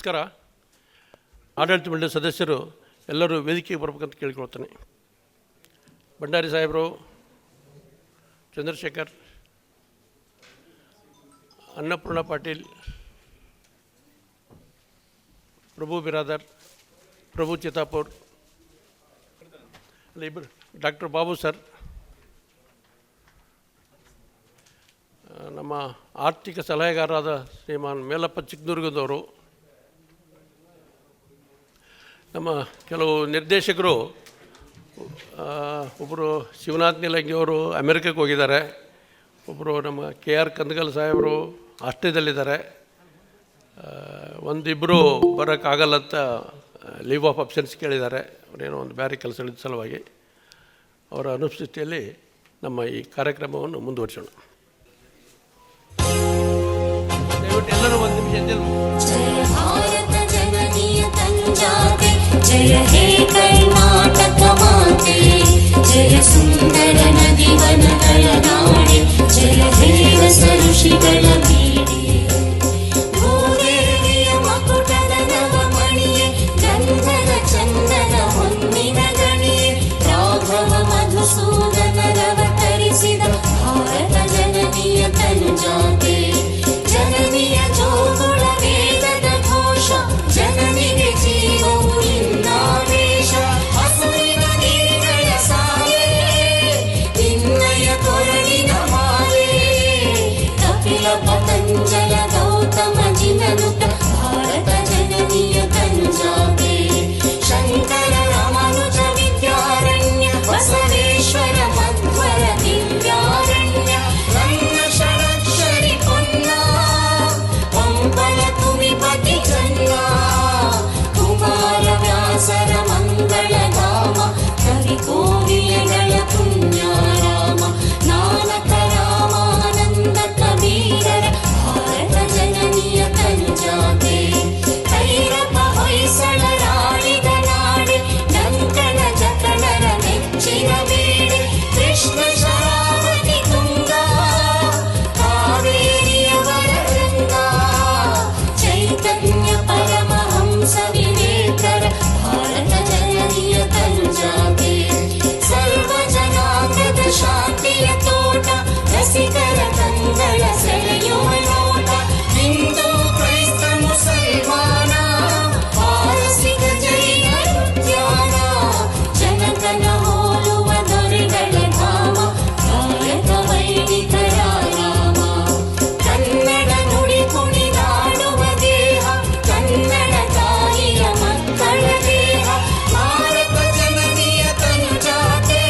ನಮಸ್ಕಾರ. ಆಡಳಿತ ಮಂಡಳಿ ಸದಸ್ಯರು ಎಲ್ಲರೂ ವೇದಿಕೆಗೆ ಬರಬೇಕಂತ ಕೇಳಿಕೊಳ್ತೇನೆ. ಭಂಡಾರಿ ಸಾಹೇಬರು, ಚಂದ್ರಶೇಖರ್, ಅನ್ನಪೂರ್ಣ ಪಾಟೀಲ್, ಪ್ರಭು ಬಿರಾದರ್, ಪ್ರಭು ಚಿತ್ತಾಪುರ್, ಇಬ್ಬರು ಡಾಕ್ಟರ್ ಬಾಬು ಸರ್, ನಮ್ಮ ಆರ್ಥಿಕ ಸಲಹೆಗಾರರಾದ ಶ್ರೀಮಾನ್ ಮೇಲಪ್ಪ ಚಿಕ್ಕದುರ್ಗದವರು, ನಮ್ಮ ಕೆಲವು ನಿರ್ದೇಶಕರು, ಒಬ್ಬರು ಶಿವನಾಥ್ ನೀಲಂಗಿಯವರು ಅಮೆರಿಕಕ್ಕೆ ಹೋಗಿದ್ದಾರೆ, ಒಬ್ಬರು ನಮ್ಮ KR ಕಂದಗಲ್ ಸಾಹೇಬರು ಆಸ್ಟ್ರೇಲಿಯಾದಲ್ಲಿದ್ದಾರೆ, ಒಂದಿಬ್ಬರು ಬರೋಕ್ಕಾಗಲ್ಲಂತ ಲೀವ್ ಆಫ್ ಅಬ್ಸೆನ್ಸ್ ಕೇಳಿದ್ದಾರೆ. ಅವರೇನೋ ಒಂದು ಬೇರೆ ಕೆಲಸಗಳಿದ್ದ ಸಲುವಾಗಿ ಅವರ ಅನುಪಸ್ಥಿತಿಯಲ್ಲಿ ನಮ್ಮ ಈ ಕಾರ್ಯಕ್ರಮವನ್ನು ಮುಂದುವರಿಸೋಣ. ದಯವಿಟ್ಟು ಎಲ್ಲರೂ ಒಂದು ನಿಮಿಷ ಜಯ ಹೇ ಕರ್ನಾಟಕ ಮಾತೆ, ಜಯ ಸುಂದರ ನದಿವನಗಳ ನಾಡೆ, ಜಯ ಹೇ ರಸ ಋಷಿಗಳ ಬೀಡೆ, ಭೂದೇವಿಯ ಮಕುಟದ ನವಮಣಿಯೇ, ಗಂಧದ ಚಂದನ ಹೊನ್ನಿನ ಗಣಿಯೇ, ರಾಘವ ಮಧುಸೂದನರವ ತರಿಸಿದ ಭಾರತ ಜನನಿಯ ತನುಜಾತೆ, ಜನನಿಯ ಜೋಗುಳ ವೇದದ ಘೋಷ, ಜನನಿಗೆ ಜೀವವು ಇನ್ನಾವೇಶ, ಹಸುವಿನ ನೀಗಳ ಸಾಲೆ, ನಿನ್ನಯ ಕೊರಳಿನ ಮಾಲೆ, ಕಪಿಲ ಪತಂಜಲ ಗೌತಮ ಜಿನನುತ ಭಾರತ ಜನನಿಯ ತನುಜಾತೆ, ಶಂಕರ ರಮನುಜ ವಿದ್ಯಾರಣ್ಯ, ಬಸವೇಶ್ವರ ಮಧ್ವರ ದಿವ್ಯಾರಣ್ಯ, ರನ್ನ ಷಡಕ್ಷರಿ ಪೊನ್ನ, ಪಂಪನ ಕುಮಿಪತಿ ಜನ್ನ, ಕುಮಾರ ವ್ಯಾಸರ ಮಂಗಳ ಧಾಮ, ಕವಿ ಕೋಗಿಲೆಗಳ ಪುಣ್ಯಾರಾಮ, ನಾನಕ ರಾಮಾನಂದ ಕಬೀರರ ಭಾರತ ಜನನಿಯ ತನುಜಾತೆ, ಭೈರವ ಹೊಯ್ಸಳರಾಳಿದ ನಾಡೆ, ಡಂಕಣ ಜಕಣರ ನೆಚ್ಚಿನ ಬೇಡೆ, ಕೃಷ್ಣ ಶರಾವತಿ ತುಂಗ, ಕಾವೇರಿಯವರ ರಂಗ, ಚೈತನ್ಯ ಪರಮಹಂಸ ವಿವೇಕರ ಭಾರತ ಜನನಿಯ ತನುಜಾತೆ, ಸರ್ವ ಜನಾಂಗದ ಶಾಂತಿಯ ತೋಟ, ರಸಿಕರ ಕಂಗಳ ಸೆಳೆಯುವ ನೋಟ, ಹಿಂದೂ ಕ್ರೈಸ್ತ ಮುಸಲ್ಮಾನ, ಪಾರಸಿಕ ಜೈನ ಉದ್ಯಾನ, ಜನಕನ ಹೋಲುವ ದೊರೆಗಳ ಧಾಮ, ಭಾರತ ವೈದಿಕರ ರಾಮ, ಕನ್ನಡ ನುಡಿ ಕುಣಿದಾಡುವ ದೇಹ, ಕನ್ನಡ ತಾಯಿಯ ಮಕ್ಕಳ ದೇಹ, ಭಾರತ ಜನನಿಯ ತನುಜಾತೆ,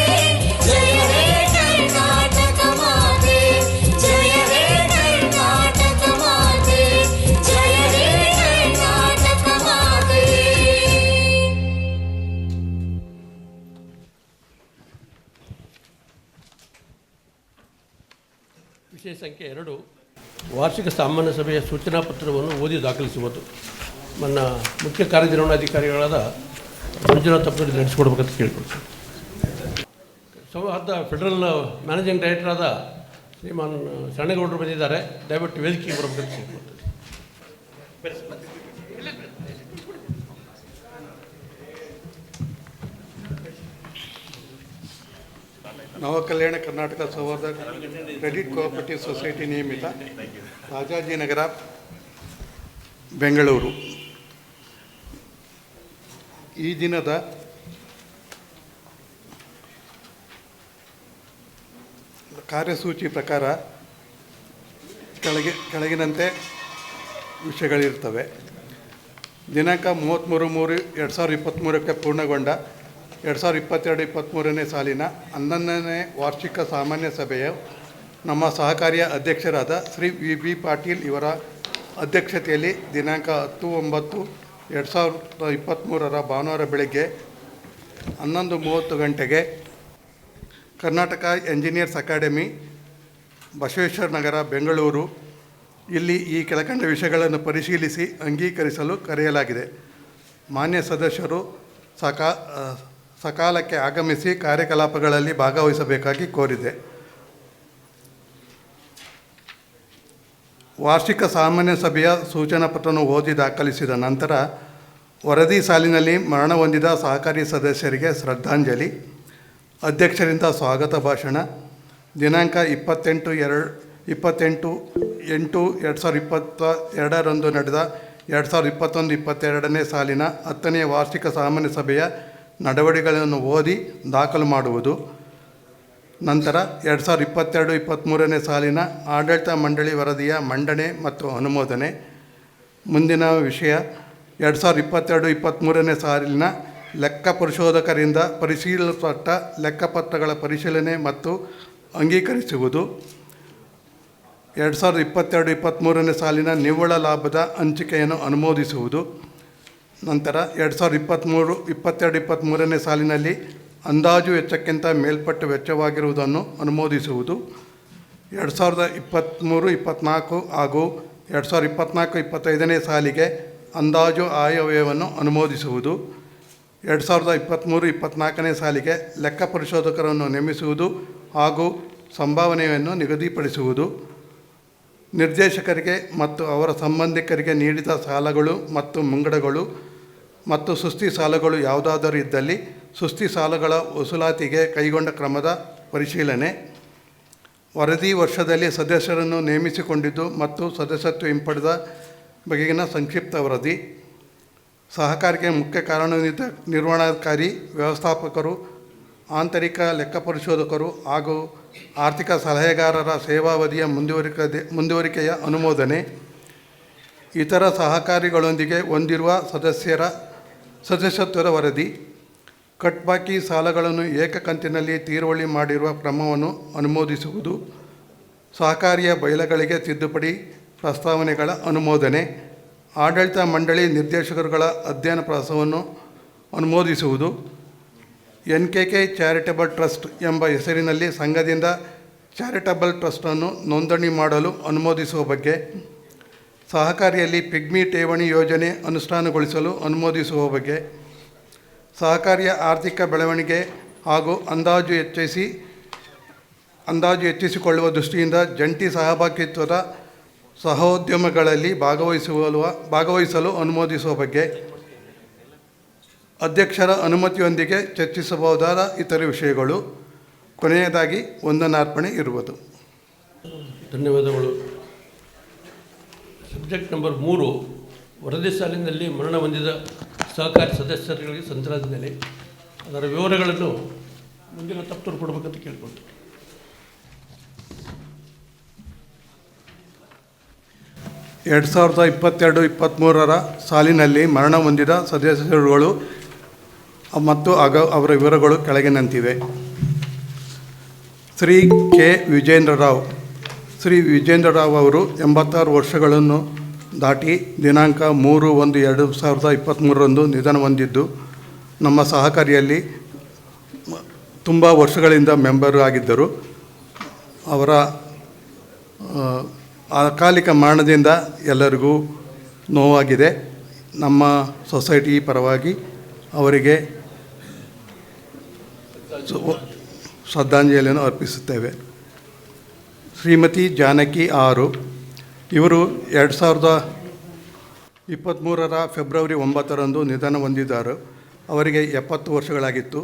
ಜಯ ಹೇ ಕರ್ನಾಟಕ ಮಾತೆ, ಜಯ ಹೇ ಕರ್ನಾಟಕ ಮಾತೆ, ಜಯ ಹೇ ಕರ್ನಾಟಕ ಮಾತೆ. ವಿಷಯ ಸಂಖ್ಯೆ 2, ವಾರ್ಷಿಕ ಸಾಮಾನ್ಯ ಸಭೆಯ ಸೂಚನಾ ಪತ್ರವನ್ನು ಓದಿ ದಾಖಲಿಸುವುದು. ನನ್ನ ಮುಖ್ಯ ಕಾರ್ಯನಿರ್ವಹಣಾಧಿಕಾರಿಗಳಾದ ಮಂಜುನಾಥ್ ಅವರು ನಡೆಸಿಕೊಡ್ಬೇಕಂತ ಕೇಳಿಕೊಡ್ತೀನಿ. ಸೌಹಾರ್ದ ಫೆಡರಲ್ ಮ್ಯಾನೇಜಿಂಗ್ ಡೈರೆಕ್ಟರ್ ಆದ ಶ್ರೀಮಾನ್ ಶರಣಗೌಡರು ಬಂದಿದ್ದಾರೆ. ದಯವಿಟ್ಟು ವೇದಿಕೆಗೆ ಬರಬೇಕಂತ ಕೇಳಿಕೊಡ್ತೀನಿ. ನವಕಲ್ಯಾಣ ಕರ್ನಾಟಕ ಸೌಹಾರ್ದ ಕ್ರೆಡಿಟ್ ಕೋಆಪರೇಟಿವ್ ಸೊಸೈಟಿ ನಿಯಮಿತ, ರಾಜಾಜಿನಗರ, ಬೆಂಗಳೂರು. ಈ ದಿನದ ಕಾರ್ಯಸೂಚಿ ಪ್ರಕಾರ ಕೆಳಗಿನಂತೆ ವಿಷಯಗಳಿರ್ತವೆ. ದಿನಾಂಕ 33/3/2023 ಪೂರ್ಣಗೊಂಡ 2022-23ನೇ ಸಾಲಿನ 11ನೇ ವಾರ್ಷಿಕ ಸಾಮಾನ್ಯ ಸಭೆಯು ನಮ್ಮ ಸಹಕಾರಿಯ ಅಧ್ಯಕ್ಷರಾದ ಶ್ರೀ VB ಪಾಟೀಲ್ ಇವರ ಅಧ್ಯಕ್ಷತೆಯಲ್ಲಿ ದಿನಾಂಕ 10/9/2023 ಭಾನುವಾರ ಬೆಳಗ್ಗೆ 11:30 ಗಂಟೆಗೆ ಕರ್ನಾಟಕ ಎಂಜಿನಿಯರ್ಸ್ ಅಕಾಡೆಮಿ, ಬಸವೇಶ್ವರ ನಗರ, ಬೆಂಗಳೂರು ಇಲ್ಲಿ ಈ ಕೆಳಕಂಡ ವಿಷಯಗಳನ್ನು ಪರಿಶೀಲಿಸಿ ಅಂಗೀಕರಿಸಲು ಕರೆಯಲಾಗಿದೆ. ಮಾನ್ಯ ಸದಸ್ಯರು ಸಕಾಲಕ್ಕೆ ಆಗಮಿಸಿ ಕಾರ್ಯಕಲಾಪಗಳಲ್ಲಿ ಭಾಗವಹಿಸಬೇಕಾಗಿ ಕೋರಿದೆ. ವಾರ್ಷಿಕ ಸಾಮಾನ್ಯ ಸಭೆಯ ಸೂಚನಾ ಪತ್ರವನ್ನು ಓದಿ ದಾಖಲಿಸಿದ ನಂತರ ವರದಿ ಸಾಲಿನಲ್ಲಿ ಮರಣ ಹೊಂದಿದ ಸಹಕಾರಿ ಸದಸ್ಯರಿಗೆ ಶ್ರದ್ಧಾಂಜಲಿ, ಅಧ್ಯಕ್ಷರಿಂದ ಸ್ವಾಗತ ಭಾಷಣ, ದಿನಾಂಕ 28/8/2022 ನಡೆದ 2021-22ನೇ ಸಾಲಿನ 10ನೇ ವಾರ್ಷಿಕ ಸಾಮಾನ್ಯ ಸಭೆಯ ನಡೆವಳಿಕೆಗಳನ್ನು ಓದಿ ದಾಖಲು ಮಾಡುವುದು. ನಂತರ 2022-23ನೇ ಸಾಲಿನ ಆಡಳಿತ ಮಂಡಳಿ ವರದಿಯ ಮಂಡನೆ ಮತ್ತು ಅನುಮೋದನೆ. ಮುಂದಿನ ವಿಷಯ 2022-23ನೇ ಸಾಲಿನ ಲೆಕ್ಕ ಪರಿಶೋಧಕರಿಂದ ಪರಿಶೀಲಿಸಲ್ಪಟ್ಟ ಲೆಕ್ಕಪತ್ರಗಳ ಪರಿಶೀಲನೆ ಮತ್ತು ಅಂಗೀಕರಿಸುವುದು. 2022-23ನೇ ಸಾಲಿನ ನಿವ್ವಳ ಲಾಭದ ಹಂಚಿಕೆಯನ್ನು ಅನುಮೋದಿಸುವುದು. ನಂತರ 2022-23ನೇ ಸಾಲಿನಲ್ಲಿ ಅಂದಾಜು ವೆಚ್ಚಕ್ಕಿಂತ ಮೇಲ್ಪಟ್ಟ ವೆಚ್ಚವಾಗಿರುವುದನ್ನು ಅನುಮೋದಿಸುವುದು. 2023-24 ಹಾಗೂ 2024-25ನೇ ಸಾಲಿಗೆ ಅಂದಾಜು ಆಯವ್ಯಯವನ್ನು ಅನುಮೋದಿಸುವುದು. 2023-24ನೇ ಸಾಲಿಗೆ ಲೆಕ್ಕ ಪರಿಶೋಧಕರನ್ನು ನೇಮಿಸುವುದು ಹಾಗೂ ಸಂಭಾವನೆಯನ್ನು ನಿಗದಿಪಡಿಸುವುದು. ನಿರ್ದೇಶಕರಿಗೆ ಮತ್ತು ಅವರ ಸಂಬಂಧಿಕರಿಗೆ ನೀಡಿದ ಸಾಲಗಳು ಮತ್ತು ಮುಂಗಡಗಳು ಮತ್ತು ಸುಸ್ತಿ ಸಾಲಗಳು ಯಾವುದಾದರೂ ಇದ್ದಲ್ಲಿ ಸುಸ್ತಿ ಸಾಲಗಳ ವಸೂಲಾತಿಗೆ ಕೈಗೊಂಡ ಕ್ರಮದ ಪರಿಶೀಲನೆ. ವರದಿ ವರ್ಷದಲ್ಲಿ ಸದಸ್ಯರನ್ನು ನೇಮಿಸಿಕೊಂಡಿದ್ದು ಮತ್ತು ಸದಸ್ಯತ್ವ ಹಿಂಪಡೆದ ಬಗೆಗಿನ ಸಂಕ್ಷಿಪ್ತ ವರದಿ. ಸಹಕಾರಿಗೆ ಮುಖ್ಯ ಕಾರ್ಯನಿರ್ವಹಣಾಧಿಕಾರಿ, ವ್ಯವಸ್ಥಾಪಕರು, ಆಂತರಿಕ ಲೆಕ್ಕ ಪರಿಶೋಧಕರು ಹಾಗೂ ಆರ್ಥಿಕ ಸಲಹೆಗಾರರ ಸೇವಾವಧಿಯ ಮುಂದುವರಿಕೆಯ ಅನುಮೋದನೆ. ಇತರ ಸಹಕಾರಿಗಳೊಂದಿಗೆ ಹೊಂದಿರುವ ಸದಸ್ಯತ್ವದ ವರದಿ. ಕಟ್ಬಾಕಿ ಸಾಲಗಳನ್ನು ಏಕಕಂತಿನಲ್ಲಿ ತೀರುವಳಿ ಮಾಡಿರುವ ಕ್ರಮವನ್ನು ಅನುಮೋದಿಸುವುದು. ಸಹಕಾರಿಯ ಬಯಲುಗಳಿಗೆ ತಿದ್ದುಪಡಿ ಪ್ರಸ್ತಾವನೆಗಳ ಅನುಮೋದನೆ. ಆಡಳಿತ ಮಂಡಳಿ ನಿರ್ದೇಶಕರುಗಳ ಅಧ್ಯಯನ ಪ್ರವಾಸವನ್ನು ಅನುಮೋದಿಸುವುದು. NKK ಚಾರಿಟಬಲ್ ಟ್ರಸ್ಟ್ ಎಂಬ ಹೆಸರಿನಲ್ಲಿ ಸಂಘದಿಂದ ಚಾರಿಟಬಲ್ ಟ್ರಸ್ಟನ್ನು ನೋಂದಣಿ ಮಾಡಲು ಅನುಮೋದಿಸುವ ಬಗ್ಗೆ. ಸಹಕಾರಿಯಲ್ಲಿ ಪಿಗ್ಮಿ ಠೇವಣಿ ಯೋಜನೆ ಅನುಷ್ಠಾನಗೊಳಿಸಲು ಅನುಮೋದಿಸುವ ಬಗ್ಗೆ. ಸಹಕಾರಿಯ ಆರ್ಥಿಕ ಬೆಳವಣಿಗೆ ಹಾಗೂ ಅಂದಾಜು ಹೆಚ್ಚಿಸಿಕೊಳ್ಳುವ ದೃಷ್ಟಿಯಿಂದ ಜಂಟಿ ಸಹಭಾಗಿತ್ವದ ಸಹೋದ್ಯಮಗಳಲ್ಲಿ ಭಾಗವಹಿಸಲು ಅನುಮೋದಿಸುವ ಬಗ್ಗೆ. ಅಧ್ಯಕ್ಷರ ಅನುಮತಿಯೊಂದಿಗೆ ಚರ್ಚಿಸಬಹುದಾದ ಇತರ ವಿಷಯಗಳು. ಕೊನೆಯದಾಗಿ ವಂದನಾರ್ಪಣೆ ಇರುವುದು. ಧನ್ಯವಾದಗಳು. ಸಬ್ಜೆಕ್ಟ್ ನಂಬರ್ 3, ವರದಿ ಸಾಲಿನಲ್ಲಿ ಮರಣ ಹೊಂದಿದ ಸಹಕಾರಿ ಸದಸ್ಯರುಗಳಿಗೆ ಶ್ರದ್ಧಾಂಜಲಿ. ಅದರ ವಿವರಗಳನ್ನು ಮುಂದಿನ ತಪ್ಪು ಕೊಡಬೇಕಂತ ಕೇಳಿಕೊಂಡು 2022-23ರ ಸಾಲಿನಲ್ಲಿ ಮರಣ ಹೊಂದಿದ ಸದಸ್ಯರುಗಳು ಮತ್ತು ಅವರ ವಿವರಗಳು ಕೆಳಗಿನಂತಿವೆ. ಶ್ರೀ ಕೆ. ವಿಜೇಂದ್ರರಾವ್. ಶ್ರೀ ವಿಜೇಂದ್ರರಾವ್ ಅವರು 86 ವರ್ಷಗಳನ್ನು ದಾಟಿ ದಿನಾಂಕ 3/1/2023ರಂದು ನಿಧನ ಹೊಂದಿದ್ದು, ನಮ್ಮ ಸಹಕಾರಿಯಲ್ಲಿ ತುಂಬ ವರ್ಷಗಳಿಂದ ಮೆಂಬರ್ ಆಗಿದ್ದರು. ಅವರ ಅಕಾಲಿಕ ಮರಣದಿಂದ ಎಲ್ಲರಿಗೂ ನೋವಾಗಿದೆ. ನಮ್ಮ ಸೊಸೈಟಿ ಪರವಾಗಿ ಅವರಿಗೆ ಶ್ರದ್ಧಾಂಜಲಿಯನ್ನು ಅರ್ಪಿಸುತ್ತೇವೆ. ಶ್ರೀಮತಿ ಜಾನಕಿ ಆರು. ಇವರು 2023ರ ಫೆಬ್ರವರಿ 9ರಂದು ನಿಧನ ಹೊಂದಿದ್ದಾರೆ. ಅವರಿಗೆ 70 ವರ್ಷಗಳಾಗಿತ್ತು.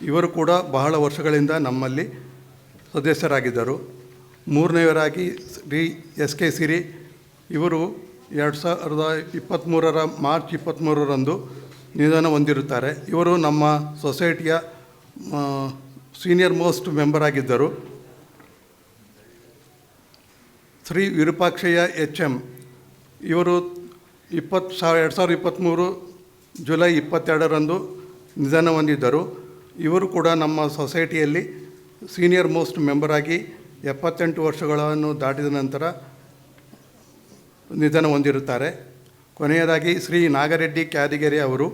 ಇವರು ಕೂಡ ಬಹಳ ವರ್ಷಗಳಿಂದ ನಮ್ಮಲ್ಲಿ ಸದಸ್ಯರಾಗಿದ್ದರು. ಮೂರನೆಯವರಾಗಿ ಶ್ರೀ SK ಸಿರಿ. ಇವರು 2023ರ ಮಾರ್ಚ್ 23ರಂದು ನಿಧನ ಹೊಂದಿರುತ್ತಾರೆ. ಇವರು ನಮ್ಮ ಸೊಸೈಟಿಯ ಸೀನಿಯರ್ ಮೋಸ್ಟ್ ಮೆಂಬರ್ ಆಗಿದ್ದರು. ಶ್ರೀ ವಿರೂಪಾಕ್ಷಯ್ಯ HM. ಇವರು 2023 ಜುಲೈ 22ರಂದು ನಿಧನ ಹೊಂದಿದ್ದರು. ಇವರು ಕೂಡ ನಮ್ಮ ಸೊಸೈಟಿಯಲ್ಲಿ ಸೀನಿಯರ್ ಮೋಸ್ಟ್ ಮೆಂಬರ್ ಆಗಿ 78 ವರ್ಷಗಳನ್ನು ದಾಟಿದ ನಂತರ ನಿಧನ ಹೊಂದಿರುತ್ತಾರೆ. ಕೊನೆಯದಾಗಿ ಶ್ರೀ ನಾಗರೆಡ್ಡಿ ಕ್ಯಾದಿಗೆರೆ ಅವರು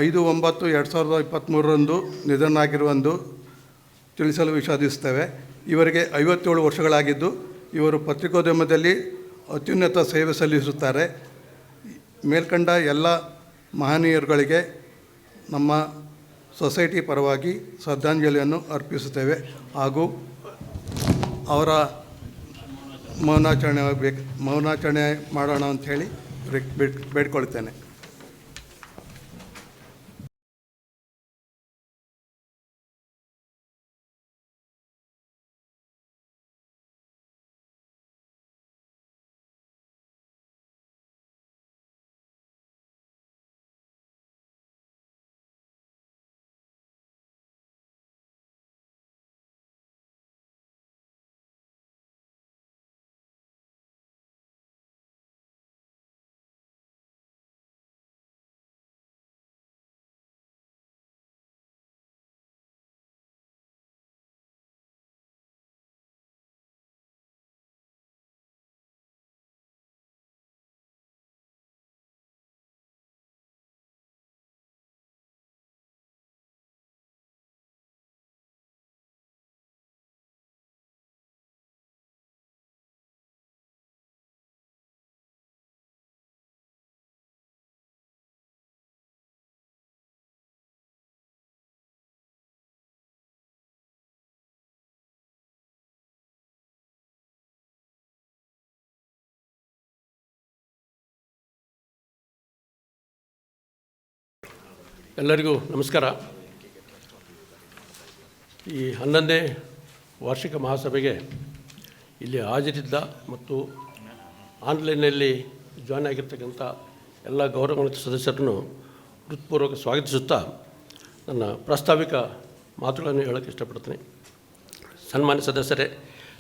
5/9/2023ರಂದು ನಿಧನರಾಗಿರುವಂದು ತಿಳಿಸಲು ವಿಷಾದಿಸುತ್ತೇವೆ. ಇವರಿಗೆ 57 ವರ್ಷಗಳಾಗಿದ್ದು, ಇವರು ಪತ್ರಿಕೋದ್ಯಮದಲ್ಲಿ ಅತ್ಯುನ್ನತ ಸೇವೆ ಸಲ್ಲಿಸುತ್ತಾರೆ. ಮೇಲ್ಕಂಡ ಎಲ್ಲ ಮಹನೀಯರುಗಳಿಗೆ ನಮ್ಮ ಸೊಸೈಟಿ ಪರವಾಗಿ ಶ್ರದ್ಧಾಂಜಲಿಯನ್ನು ಅರ್ಪಿಸುತ್ತೇವೆ ಹಾಗೂ ಅವರ ಮೌನಾಚರಣೆ ಮಾಡೋಣ ಅಂಥೇಳಿ ಬೇಡ್ಕೊಳ್ತೇನೆ. ಎಲ್ಲರಿಗೂ ನಮಸ್ಕಾರ. ಈ 11ನೇ ವಾರ್ಷಿಕ ಮಹಾಸಭೆಗೆ ಇಲ್ಲಿ ಹಾಜರಿದ್ದ ಮತ್ತು ಆನ್ಲೈನ್ನಲ್ಲಿ ಜಾಯ್ನ್ ಆಗಿರ್ತಕ್ಕಂಥ ಎಲ್ಲ ಗೌರವಾನ್ವಿತ ಸದಸ್ಯರನ್ನು ಹೃತ್ಪೂರ್ವಕ ಸ್ವಾಗತಿಸುತ್ತಾ ನನ್ನ ಪ್ರಾಸ್ತಾವಿಕ ಮಾತುಗಳನ್ನು ಹೇಳೋಕ್ಕೆ ಇಷ್ಟಪಡ್ತೀನಿ. ಸನ್ಮಾನ್ಯ ಸದಸ್ಯರೇ,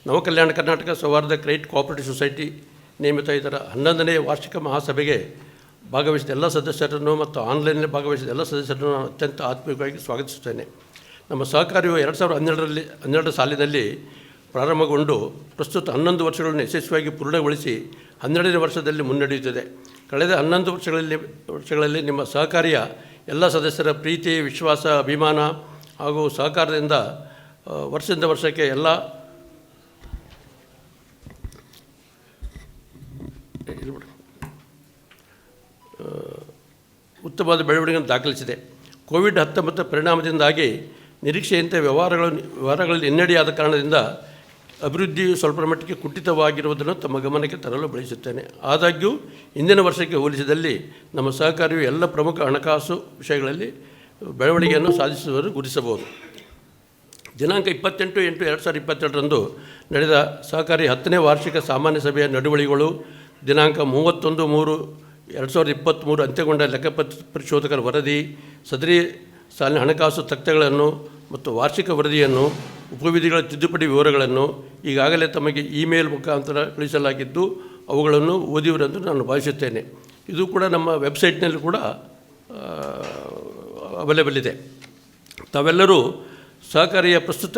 ನವಕಲ್ಯಾಣ ಕರ್ನಾಟಕ ಸೌಹಾರ್ದ ಕ್ರೆಡಿಟ್ ಕೋಆಪರೇಟಿವ್ ಸೊಸೈಟಿ ನೇಮಿತ ಇದರ 11ನೇ ವಾರ್ಷಿಕ ಮಹಾಸಭೆಗೆ ಭಾಗವಹಿಸಿದ ಎಲ್ಲ ಸದಸ್ಯರನ್ನು ಮತ್ತು ಆನ್ಲೈನ್ನಲ್ಲಿ ಭಾಗವಹಿಸಿದ ಎಲ್ಲ ಸದಸ್ಯರನ್ನು ನಾನು ಅತ್ಯಂತ ಆತ್ಮೀಯವಾಗಿ ಸ್ವಾಗತಿಸುತ್ತೇನೆ. ನಮ್ಮ ಸಹಕಾರ್ಯವು 2012 ಸಾಲಿನಲ್ಲಿ ಪ್ರಾರಂಭಗೊಂಡು ಪ್ರಸ್ತುತ 11 ವರ್ಷಗಳನ್ನು ಯಶಸ್ವಿಯಾಗಿ ಪೂರ್ಣಗೊಳಿಸಿ 12ನೇ ವರ್ಷದಲ್ಲಿ ಮುನ್ನಡೆಯುತ್ತಿದೆ. ಕಳೆದ 11 ವರ್ಷಗಳಲ್ಲಿ ನಿಮ್ಮ ಸಹಕಾರಿಯ ಎಲ್ಲ ಸದಸ್ಯರ ಪ್ರೀತಿ, ವಿಶ್ವಾಸ, ಅಭಿಮಾನ ಹಾಗೂ ಸಹಕಾರದಿಂದ ವರ್ಷದಿಂದ ವರ್ಷಕ್ಕೆ ಎಲ್ಲ ಉತ್ತಮವಾದ ಬೆಳವಣಿಗೆಯನ್ನು ದಾಖಲಿಸಿದೆ. ಕೋವಿಡ್-19 ಪರಿಣಾಮದಿಂದಾಗಿ ನಿರೀಕ್ಷೆಯಂತೆ ವ್ಯವಹಾರಗಳಲ್ಲಿ ಹಿನ್ನಡೆಯಾದ ಕಾರಣದಿಂದ ಅಭಿವೃದ್ಧಿಯು ಸ್ವಲ್ಪ ಮಟ್ಟಿಗೆ ಕುಂಠಿತವಾಗಿರುವುದನ್ನು ತಮ್ಮ ಗಮನಕ್ಕೆ ತರಲು ಬಯಸುತ್ತೇನೆ. ಆದಾಗ್ಯೂ ಹಿಂದಿನ ವರ್ಷಕ್ಕೆ ಹೋಲಿಸಿದಲ್ಲಿ ನಮ್ಮ ಸಹಕಾರಿಯು ಎಲ್ಲ ಪ್ರಮುಖ ಹಣಕಾಸು ವಿಷಯಗಳಲ್ಲಿ ಬೆಳವಣಿಗೆಯನ್ನು ಸಾಧಿಸುವುದನ್ನು ಗುರುತಿಸಬಹುದು. ದಿನಾಂಕ 28/8/2022 ನಡೆದ ಸಹಕಾರಿ 10ನೇ ವಾರ್ಷಿಕ ಸಾಮಾನ್ಯ ಸಭೆಯ ನಡವಳಿಕೆಗಳು, ದಿನಾಂಕ 31/3/2023 ಅಂತ್ಯಗೊಂಡ ಲೆಕ್ಕ ಪರಿಶೋಧಕರ ವರದಿ, ಸದರಿ ಸಾಲಿನ ಹಣಕಾಸು ತಕ್ತೆಗಳನ್ನು ಮತ್ತು ವಾರ್ಷಿಕ ವರದಿಯನ್ನು, ಉಪವಿಧಿಗಳ ತಿದ್ದುಪಡಿ ವಿವರಗಳನ್ನು ಈಗಾಗಲೇ ತಮಗೆ ಇಮೇಲ್ ಮುಖಾಂತರ ಕಳಿಸಲಾಗಿದ್ದು ಅವುಗಳನ್ನು ಓದಿರುವುದೆಂದು ನಾನು ಭಾವಿಸುತ್ತೇನೆ. ಇದು ಕೂಡ ನಮ್ಮ ವೆಬ್ಸೈಟ್ನಲ್ಲಿ ಕೂಡ ಅವೈಲೇಬಲ್ ಇದೆ. ತಾವೆಲ್ಲರೂ ಸಹಕಾರಿಯ ಪ್ರಸ್ತುತ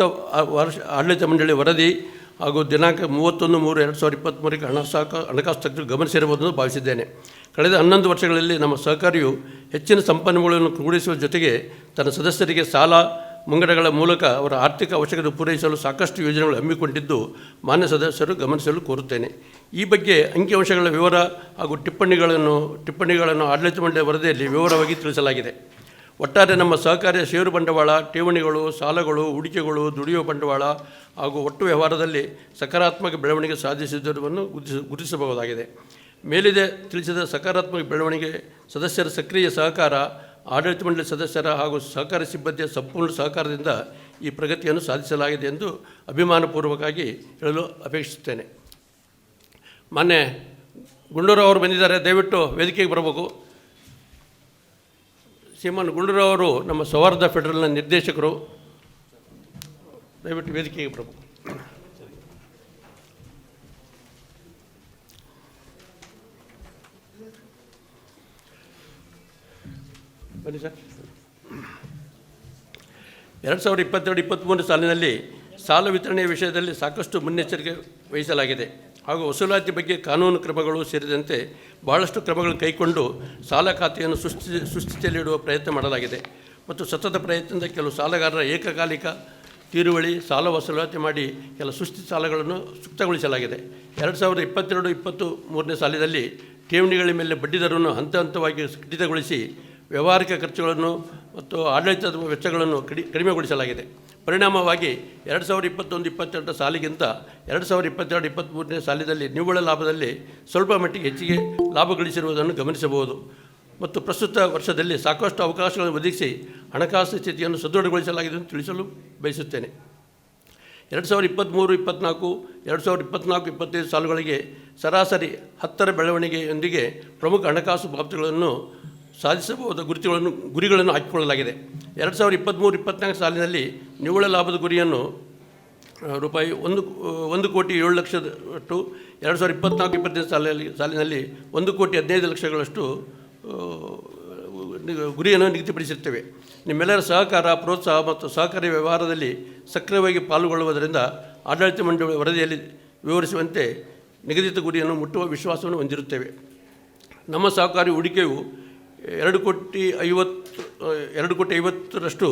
ಆಡಳಿತ ಮಂಡಳಿ ವರದಿ ಹಾಗೂ ದಿನಾಂಕ 31/3/2023 ಹಣಕಾಸು ತಜ್ಞರು ಗಮನಿಸಿರಬಹುದೆಂದು ಭಾವಿಸಿದ್ದೇನೆ. ಕಳೆದ 11 ವರ್ಷಗಳಲ್ಲಿ ನಮ್ಮ ಸಹಕಾರಿಯು ಹೆಚ್ಚಿನ ಸಂಪನ್ಮೂಲಗಳನ್ನು ಕ್ರೋಢಿಸುವ ಜೊತೆಗೆ ತನ್ನ ಸದಸ್ಯರಿಗೆ ಸಾಲ ಮುಂಗಡಗಳ ಮೂಲಕ ಅವರ ಆರ್ಥಿಕ ಅವಶ್ಯಕತೆ ಪೂರೈಸಲು ಸಾಕಷ್ಟು ಯೋಜನೆಗಳು ಹಮ್ಮಿಕೊಂಡಿದ್ದು ಮಾನ್ಯ ಸದಸ್ಯರು ಗಮನಿಸಲು ಕೋರುತ್ತೇನೆ. ಈ ಬಗ್ಗೆ ಅಂಕಿಅಂಶಗಳ ವಿವರ ಹಾಗೂ ಟಿಪ್ಪಣಿಗಳನ್ನು ಆಡಳಿತ ಮಂಡಳಿಯ ವರದಿಯಲ್ಲಿ ವಿವರವಾಗಿ ತಿಳಿಸಲಾಗಿದೆ. ಒಟ್ಟಾರೆ ನಮ್ಮ ಸಹಕಾರಿಯ ಷೇರು ಬಂಡವಾಳ, ಠೇವಣಿಗಳು, ಸಾಲಗಳು, ಹೂಡಿಕೆಗಳು, ದುಡಿಯುವ ಬಂಡವಾಳ ಹಾಗೂ ಒಟ್ಟು ವ್ಯವಹಾರದಲ್ಲಿ ಸಕಾರಾತ್ಮಕ ಬೆಳವಣಿಗೆ ಸಾಧಿಸಿರುವುದನ್ನು ಗುರುತಿಸಬಹುದಾಗಿದೆ. ಮೇಲಿದೆ ತಿಳಿಸಿದ ಸಕಾರಾತ್ಮಕ ಬೆಳವಣಿಗೆ ಸದಸ್ಯರ ಸಕ್ರಿಯ ಸಹಕಾರ, ಆಡಳಿತ ಮಂಡಳಿ ಸದಸ್ಯರ ಹಾಗೂ ಸಹಕಾರಿ ಸಿಬ್ಬಂದಿಯ ಸಂಪೂರ್ಣ ಸಹಕಾರದಿಂದ ಈ ಪ್ರಗತಿಯನ್ನು ಸಾಧಿಸಲಾಗಿದೆ ಎಂದು ಅಭಿಮಾನಪೂರ್ವಕವಾಗಿ ಹೇಳಲು ಅಪೇಕ್ಷಿಸುತ್ತೇನೆ. ಮಾನ್ಯ ಗುಂಡೂರಾವ್ ಅವರು ಬಂದಿದ್ದಾರೆ, ದಯವಿಟ್ಟು ವೇದಿಕೆಗೆ ಬರಬೇಕು. ಶ್ರೀಮಾನ್ ಗುಂಡೂರಾವ್ ಅವರು ನಮ್ಮ ಸೌಹಾರ್ದ ಫೆಡರಲ್ನ ನಿರ್ದೇಶಕರು, ದಯವಿಟ್ಟು ವೇದಿಕೆಗೆ ಬರಬೇಕು. ಬನ್ನಿ ಸರ್. 2022-23 ಸಾಲಿನಲ್ಲಿ ಸಾಲ ವಿತರಣೆಯ ವಿಷಯದಲ್ಲಿ ಸಾಕಷ್ಟು ಮುನ್ನೆಚ್ಚರಿಕೆ ವಹಿಸಲಾಗಿದೆ ಹಾಗೂ ವಸೂಲಾತಿ ಬಗ್ಗೆ ಕಾನೂನು ಕ್ರಮಗಳು ಸೇರಿದಂತೆ ಭಾಳಷ್ಟು ಕ್ರಮಗಳನ್ನು ಕೈಗೊಂಡು ಸಾಲ ಖಾತೆಯನ್ನು ಸುಸ್ಥಿತಿಯಲ್ಲಿಡುವ ಪ್ರಯತ್ನ ಮಾಡಲಾಗಿದೆ ಮತ್ತು ಸತತ ಪ್ರಯತ್ನದಿಂದ ಕೆಲವು ಸಾಲಗಾರರ ಏಕಕಾಲಿಕ ತೀರುವಳಿ ಸಾಲ ವಸೂಲಾತಿ ಮಾಡಿ ಕೆಲ ಸುಸ್ಥಿತಿ ಸಾಲಗಳನ್ನು ಸೂಕ್ತಗೊಳಿಸಲಾಗಿದೆ. 2022-23 ಸಾಲಿನಲ್ಲಿ ಠೇವಣಿಗಳ ಮೇಲೆ ಬಡ್ಡಿದರವನ್ನು ಹಂತವಾಗಿ ಕಡಿತಗೊಳಿಸಿ ವ್ಯಾವಹಾರಿಕ ಖರ್ಚುಗಳನ್ನು ಮತ್ತು ಆಡಳಿತದ ವೆಚ್ಚಗಳನ್ನು ಕಡಿಮೆಗೊಳಿಸಲಾಗಿದೆ ಪರಿಣಾಮವಾಗಿ 2021-22 ಸಾಲಿಗಿಂತ 2022-23 ಸಾಲಿನಲ್ಲಿ ನಿವ್ವಳ ಲಾಭದಲ್ಲಿ ಸ್ವಲ್ಪ ಮಟ್ಟಿಗೆ ಹೆಚ್ಚಿಗೆ ಲಾಭ ಗಳಿಸಿರುವುದನ್ನು ಗಮನಿಸಬಹುದು ಮತ್ತು ಪ್ರಸ್ತುತ ವರ್ಷದಲ್ಲಿ ಸಾಕಷ್ಟು ಅವಕಾಶಗಳನ್ನು ಒದಗಿಸಿ ಹಣಕಾಸು ಸ್ಥಿತಿಯನ್ನು ಸದೃಢಗೊಳಿಸಲಾಗಿದೆ ಎಂದು ತಿಳಿಸಲು ಬಯಸುತ್ತೇನೆ. 2023-24, 2024-25 ಸಾಲುಗಳಿಗೆ ಸರಾಸರಿ 10ರ ಬೆಳವಣಿಗೆಯೊಂದಿಗೆ ಪ್ರಮುಖ ಹಣಕಾಸು ಬಾಬ್ತಿಗಳನ್ನು ಸಾಧಿಸಬಹುದಾದ ಗುರಿಗಳನ್ನು ಹಾಕಿಕೊಳ್ಳಲಾಗಿದೆ. 2023-24 ಸಾಲಿನಲ್ಲಿ ನಿವ್ವಳ ಲಾಭದ ಗುರಿಯನ್ನು ರೂಪಾಯಿ 1,07,00,000 2024-25 ಸಾಲಿನಲ್ಲಿ 1,15,00,000 ಗುರಿಯನ್ನು ನಿಗದಿಪಡಿಸಿರ್ತೇವೆ. ನಿಮ್ಮೆಲ್ಲರ ಸಹಕಾರ, ಪ್ರೋತ್ಸಾಹ ಮತ್ತು ಸಹಕಾರಿ ವ್ಯವಹಾರದಲ್ಲಿ ಸಕ್ರಿಯವಾಗಿ ಪಾಲ್ಗೊಳ್ಳುವುದರಿಂದ ಆಡಳಿತ ಮಂಡಳಿ ವರದಿಯಲ್ಲಿ ವಿವರಿಸುವಂತೆ ನಿಗದಿತ ಗುರಿಯನ್ನು ಮುಟ್ಟುವ ವಿಶ್ವಾಸವನ್ನು ಹೊಂದಿರುತ್ತೇವೆ. ನಮ್ಮ ಸಹಕಾರಿ ಹೂಡಿಕೆಯು 2,50,00,000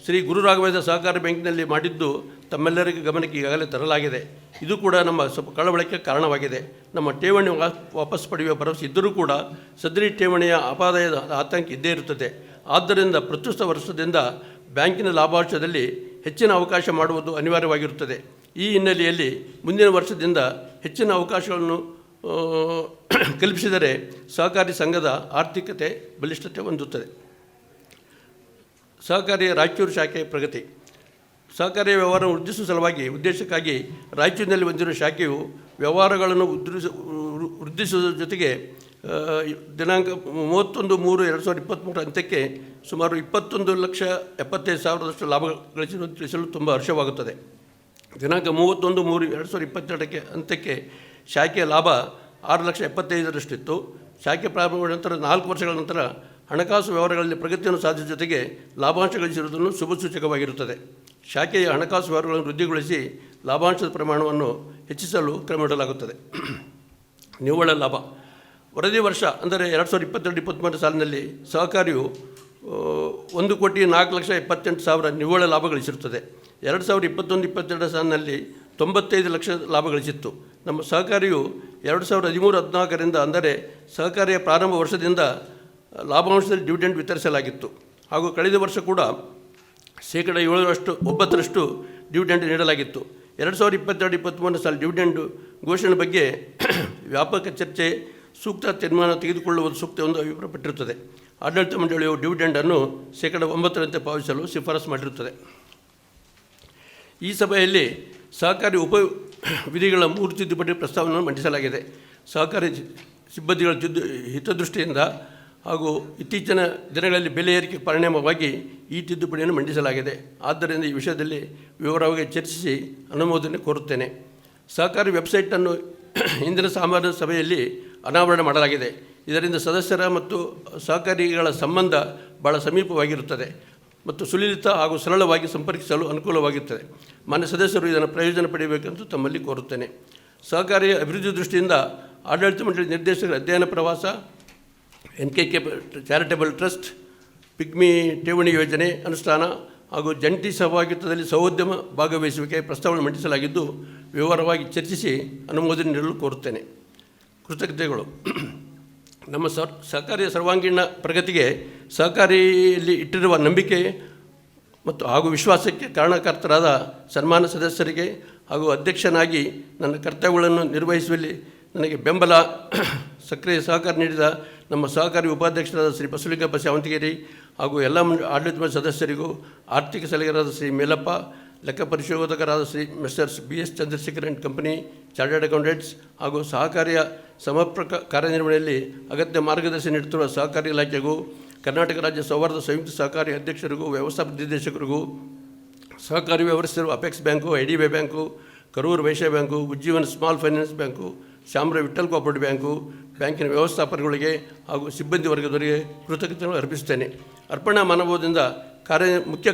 ಶ್ರೀ ಗುರು ರಾಘವೇಂದ್ರ ಸಹಕಾರಿ ಬ್ಯಾಂಕಿನಲ್ಲಿ ಮಾಡಿದ್ದು ತಮ್ಮೆಲ್ಲರಿಗೆ ಗಮನಕ್ಕೆ ಈಗಾಗಲೇ ತರಲಾಗಿದೆ. ಇದು ಕೂಡ ನಮ್ಮ ಸ್ವಲ್ಪ ಕಳವಳಕ್ಕೆ ಕಾರಣವಾಗಿದೆ. ನಮ್ಮ ಠೇವಣಿ ವಾಪಸ್ ಪಡೆಯುವ ಭರವಸೆ ಇದ್ದರೂ ಕೂಡ ಸದರಿ ಠೇವಣಿಯ ಅಪಾಯದ ಆತಂಕ ಇದ್ದೇ ಇರುತ್ತದೆ. ಆದ್ದರಿಂದ ಪ್ರಸ್ತುತ ವರ್ಷದಿಂದ ಬ್ಯಾಂಕಿನ ಲಾಭಾಂಶದಲ್ಲಿ ಹೆಚ್ಚಿನ ಅವಕಾಶ ಮಾಡುವುದು ಅನಿವಾರ್ಯವಾಗಿರುತ್ತದೆ. ಈ ಹಿನ್ನೆಲೆಯಲ್ಲಿ ಮುಂದಿನ ವರ್ಷದಿಂದ ಹೆಚ್ಚಿನ ಅವಕಾಶಗಳನ್ನು ಕಲ್ಪಿಸಿದರೆ ಸಹಕಾರಿ ಸಂಘದ ಆರ್ಥಿಕತೆ ಬಲಿಷ್ಠತೆ ಹೊಂದುತ್ತದೆ. ಸಹಕಾರಿಯ ರಾಯಚೂರು ಶಾಖೆಯ ಪ್ರಗತಿ. ಸಹಕಾರಿಯ ವ್ಯವಹಾರ ವೃದ್ಧಿಸುವ ಉದ್ದೇಶಕ್ಕಾಗಿ ರಾಯಚೂರಿನಲ್ಲಿ ಹೊಂದಿರುವ ಶಾಖೆಯು ವ್ಯವಹಾರಗಳನ್ನು ವೃದ್ಧಿಸುವುದರ ಜೊತೆಗೆ ದಿನಾಂಕ 31/3/2023 ಅಂತ್ಯಕ್ಕೆ ಸುಮಾರು 21,75,000 ಲಾಭ ಗಳಿಸಿರುವುದು ತಿಳಿಸಲು ತುಂಬ ಹರ್ಷವಾಗುತ್ತದೆ. ದಿನಾಂಕ 31/3/2022 ಅಂತ್ಯಕ್ಕೆ ಶಾಖೆಯ ಲಾಭ 6,75,000 ಇತ್ತು. ಶಾಖೆ ಪ್ರಾರಂಭವಾದ ನಂತರ 4 ವರ್ಷಗಳ ನಂತರ ಹಣಕಾಸು ವ್ಯವಹಾರಗಳಲ್ಲಿ ಪ್ರಗತಿಯನ್ನು ಸಾಧಿಸುವ ಜೊತೆಗೆ ಲಾಭಾಂಶ ಗಳಿಸಿರುವುದನ್ನು ಶುಭ ಸೂಚಕವಾಗಿರುತ್ತದೆ. ಶಾಖೆಯ ಹಣಕಾಸು ವ್ಯವಹಾರಗಳನ್ನು ವೃದ್ಧಿಗೊಳಿಸಿ ಲಾಭಾಂಶದ ಪ್ರಮಾಣವನ್ನು ಹೆಚ್ಚಿಸಲು ಕ್ರಮವಹಿಸಲಾಗುತ್ತದೆ. ನಿವ್ವಳ ಲಾಭ. ವರದಿ ವರ್ಷ ಅಂದರೆ 2022-23 ಸಾಲಿನಲ್ಲಿ ಸಹಕಾರಿಯು 1,04,78,000 ನಿವ್ವಳ ಲಾಭ ಗಳಿಸಿರುತ್ತದೆ. 2021-22 ಸಾಲಿನಲ್ಲಿ 95 ಲಕ್ಷ ಲಾಭ ಗಳಿಸಿತ್ತು. ನಮ್ಮ ಸಹಕಾರಿಯು 2013-14 ಅಂದರೆ ಸಹಕಾರಿಯ ಪ್ರಾರಂಭ ವರ್ಷದಿಂದ ಲಾಭಾಂಶದಲ್ಲಿ ಡಿವಿಡೆಂಡ್ ವಿತರಿಸಲಾಗಿತ್ತು. ಹಾಗೂ ಕಳೆದ ವರ್ಷ ಕೂಡ 7% ಡಿವಿಡೆಂಡ್ ನೀಡಲಾಗಿತ್ತು. 2022-23 ಸಾಲ ಡಿವಿಡೆಂಡ್ ಘೋಷಣೆ ಬಗ್ಗೆ ವ್ಯಾಪಕ ಚರ್ಚೆ, ಸೂಕ್ತ ತೀರ್ಮಾನ ತೆಗೆದುಕೊಳ್ಳುವುದು ಸೂಕ್ತ ಎಂದು ಅಭಿಪ್ರಾಯಪಟ್ಟಿರುತ್ತದೆ. ಆಡಳಿತ ಮಂಡಳಿಯು ಡಿವಿಡೆಂಡನ್ನು 9% ಪಾವತಿಸಲು ಶಿಫಾರಸು ಮಾಡಿರುತ್ತದೆ. ಈ ಸಭೆಯಲ್ಲಿ ಸಹಕಾರಿ ಉಪ ವಿಧಿಗಳ 3 ತಿದ್ದುಪಡಿ ಪ್ರಸ್ತಾವನೆಯನ್ನು ಮಂಡಿಸಲಾಗಿದೆ. ಸಹಕಾರಿ ಸಿಬ್ಬಂದಿಗಳ ಹಿತದೃಷ್ಟಿಯಿಂದ ಹಾಗೂ ಇತ್ತೀಚಿನ ದಿನಗಳಲ್ಲಿ ಬೆಲೆ ಏರಿಕೆ ಪರಿಣಾಮವಾಗಿ ಈ ತಿದ್ದುಪಡಿಯನ್ನು ಮಂಡಿಸಲಾಗಿದೆ. ಆದ್ದರಿಂದ ಈ ವಿಷಯದಲ್ಲಿ ವಿವರವಾಗಿ ಚರ್ಚಿಸಿ ಅನುಮೋದನೆ ಕೋರುತ್ತೇನೆ. ಸಹಕಾರಿ ವೆಬ್ಸೈಟನ್ನು ಇಂದಿನ ಸಾಮಾನ್ಯ ಸಭೆಯಲ್ಲಿ ಅನಾವರಣ ಮಾಡಲಾಗಿದೆ. ಇದರಿಂದ ಸದಸ್ಯರ ಮತ್ತು ಸಹಕಾರಿಗಳ ಸಂಬಂಧ ಭಾಳ ಸಮೀಪವಾಗಿರುತ್ತದೆ ಮತ್ತು ಸುಲಲಿತ ಹಾಗೂ ಸರಳವಾಗಿ ಸಂಪರ್ಕಿಸಲು ಅನುಕೂಲವಾಗಿರುತ್ತದೆ. ಮಾನ್ಯ ಸದಸ್ಯರು ಇದನ್ನು ಪ್ರಯೋಜನ ಪಡೆಯಬೇಕೆಂದು ತಮ್ಮಲ್ಲಿ ಕೋರುತ್ತೇನೆ. ಸಹಕಾರಿಯ ಅಭಿವೃದ್ಧಿ ದೃಷ್ಟಿಯಿಂದ ಆಡಳಿತ ಮಂಡಳಿ ನಿರ್ದೇಶಕರ ಅಧ್ಯಯನ ಪ್ರವಾಸ, NKK ಚಾರಿಟೇಬಲ್ ಟ್ರಸ್ಟ್, ಪಿಗ್ಮಿ ಠೇವಣಿ ಯೋಜನೆ ಅನುಷ್ಠಾನ ಹಾಗೂ ಜಂಟಿ ಸಹಭಾಗಿತ್ವದಲ್ಲಿ ಸಹೋದ್ಯಮ ಭಾಗವಹಿಸುವಿಕೆ ಪ್ರಸ್ತಾವನೆ ಮಂಡಿಸಲಾಗಿದ್ದು ವಿವರವಾಗಿ ಚರ್ಚಿಸಿ ಅನುಮೋದನೆ ನೀಡಲು ಕೋರುತ್ತೇನೆ. ಕೃತಜ್ಞತೆಗಳು. ನಮ್ಮ ಸಹಕಾರಿಯ ಸರ್ವಾಂಗೀಣ ಪ್ರಗತಿಗೆ ಸಹಕಾರಿಯಲ್ಲಿ ಇಟ್ಟಿರುವ ನಂಬಿಕೆ ಹಾಗೂ ವಿಶ್ವಾಸಕ್ಕೆ ಕಾರಣಕರ್ತರಾದ ಸನ್ಮಾನ ಸದಸ್ಯರಿಗೆ ಹಾಗೂ ಅಧ್ಯಕ್ಷನಾಗಿ ನನ್ನ ಕರ್ತವ್ಯಗಳನ್ನು ನಿರ್ವಹಿಸುವಲ್ಲಿ ನನಗೆ ಬೆಂಬಲ ಸಕ್ರಿಯ ಸಹಕಾರ ನೀಡಿದ ನಮ್ಮ ಸಹಕಾರಿ ಉಪಾಧ್ಯಕ್ಷರಾದ ಶ್ರೀ ಬಸವಲಿಂಗಪ್ಪ ಶಾವಂತಗಿರಿ ಹಾಗೂ ಎಲ್ಲ ಆಡಳಿತ ಮಂಡಳಿ ಸದಸ್ಯರಿಗೂ, ಆರ್ಥಿಕ ಸಲಹೆಗಾರರಾದ ಶ್ರೀ ಮೇಲಪ್ಪ, ಲೆಕ್ಕ ಪರಿಶೋಧಕರಾದ Shri mister BS Chandrashekar and company chartered accountants ಹಾಗೂ ಸಹಕಾರಿಯ ಸಮರ್ಪಕ ಕಾರ್ಯನಿರ್ವಹಣೆಯಲ್ಲಿ ಅಗತ್ಯ ಮಾರ್ಗದರ್ಶನ ನೀಡುತ್ತಿರುವ ಸಹಕಾರಿ ಇಲಾಖೆಗೂ, ಕರ್ನಾಟಕ ರಾಜ್ಯ ಸೌಹಾರ್ದ ಸಂಯುಕ್ತ ಸಹಕಾರಿ ಅಧ್ಯಕ್ಷರಿಗೂ, ವ್ಯವಸ್ಥಾಪಕ ನಿರ್ದೇಶಕರಿಗೂ, ಸಹಕಾರಿ ವ್ಯವಹರಿಸಿರುವ apex bank, IDBI bank, Karur Vysya bank, Ujjivan small finance bank, Shamrao Vithal cooperative bank, ಬ್ಯಾಂಕಿನ ವ್ಯವಸ್ಥಾಪಕರುಗಳಿಗೆ ಹಾಗೂ ಸಿಬ್ಬಂದಿ ವರ್ಗದವರಿಗೆ ಕೃತಜ್ಞತೆಗಳನ್ನು ಅರ್ಪಿಸುತ್ತೇನೆ. ಅರ್ಪಣಾ ಮನೋಭಾವದಿಂದ ಮುಖ್ಯ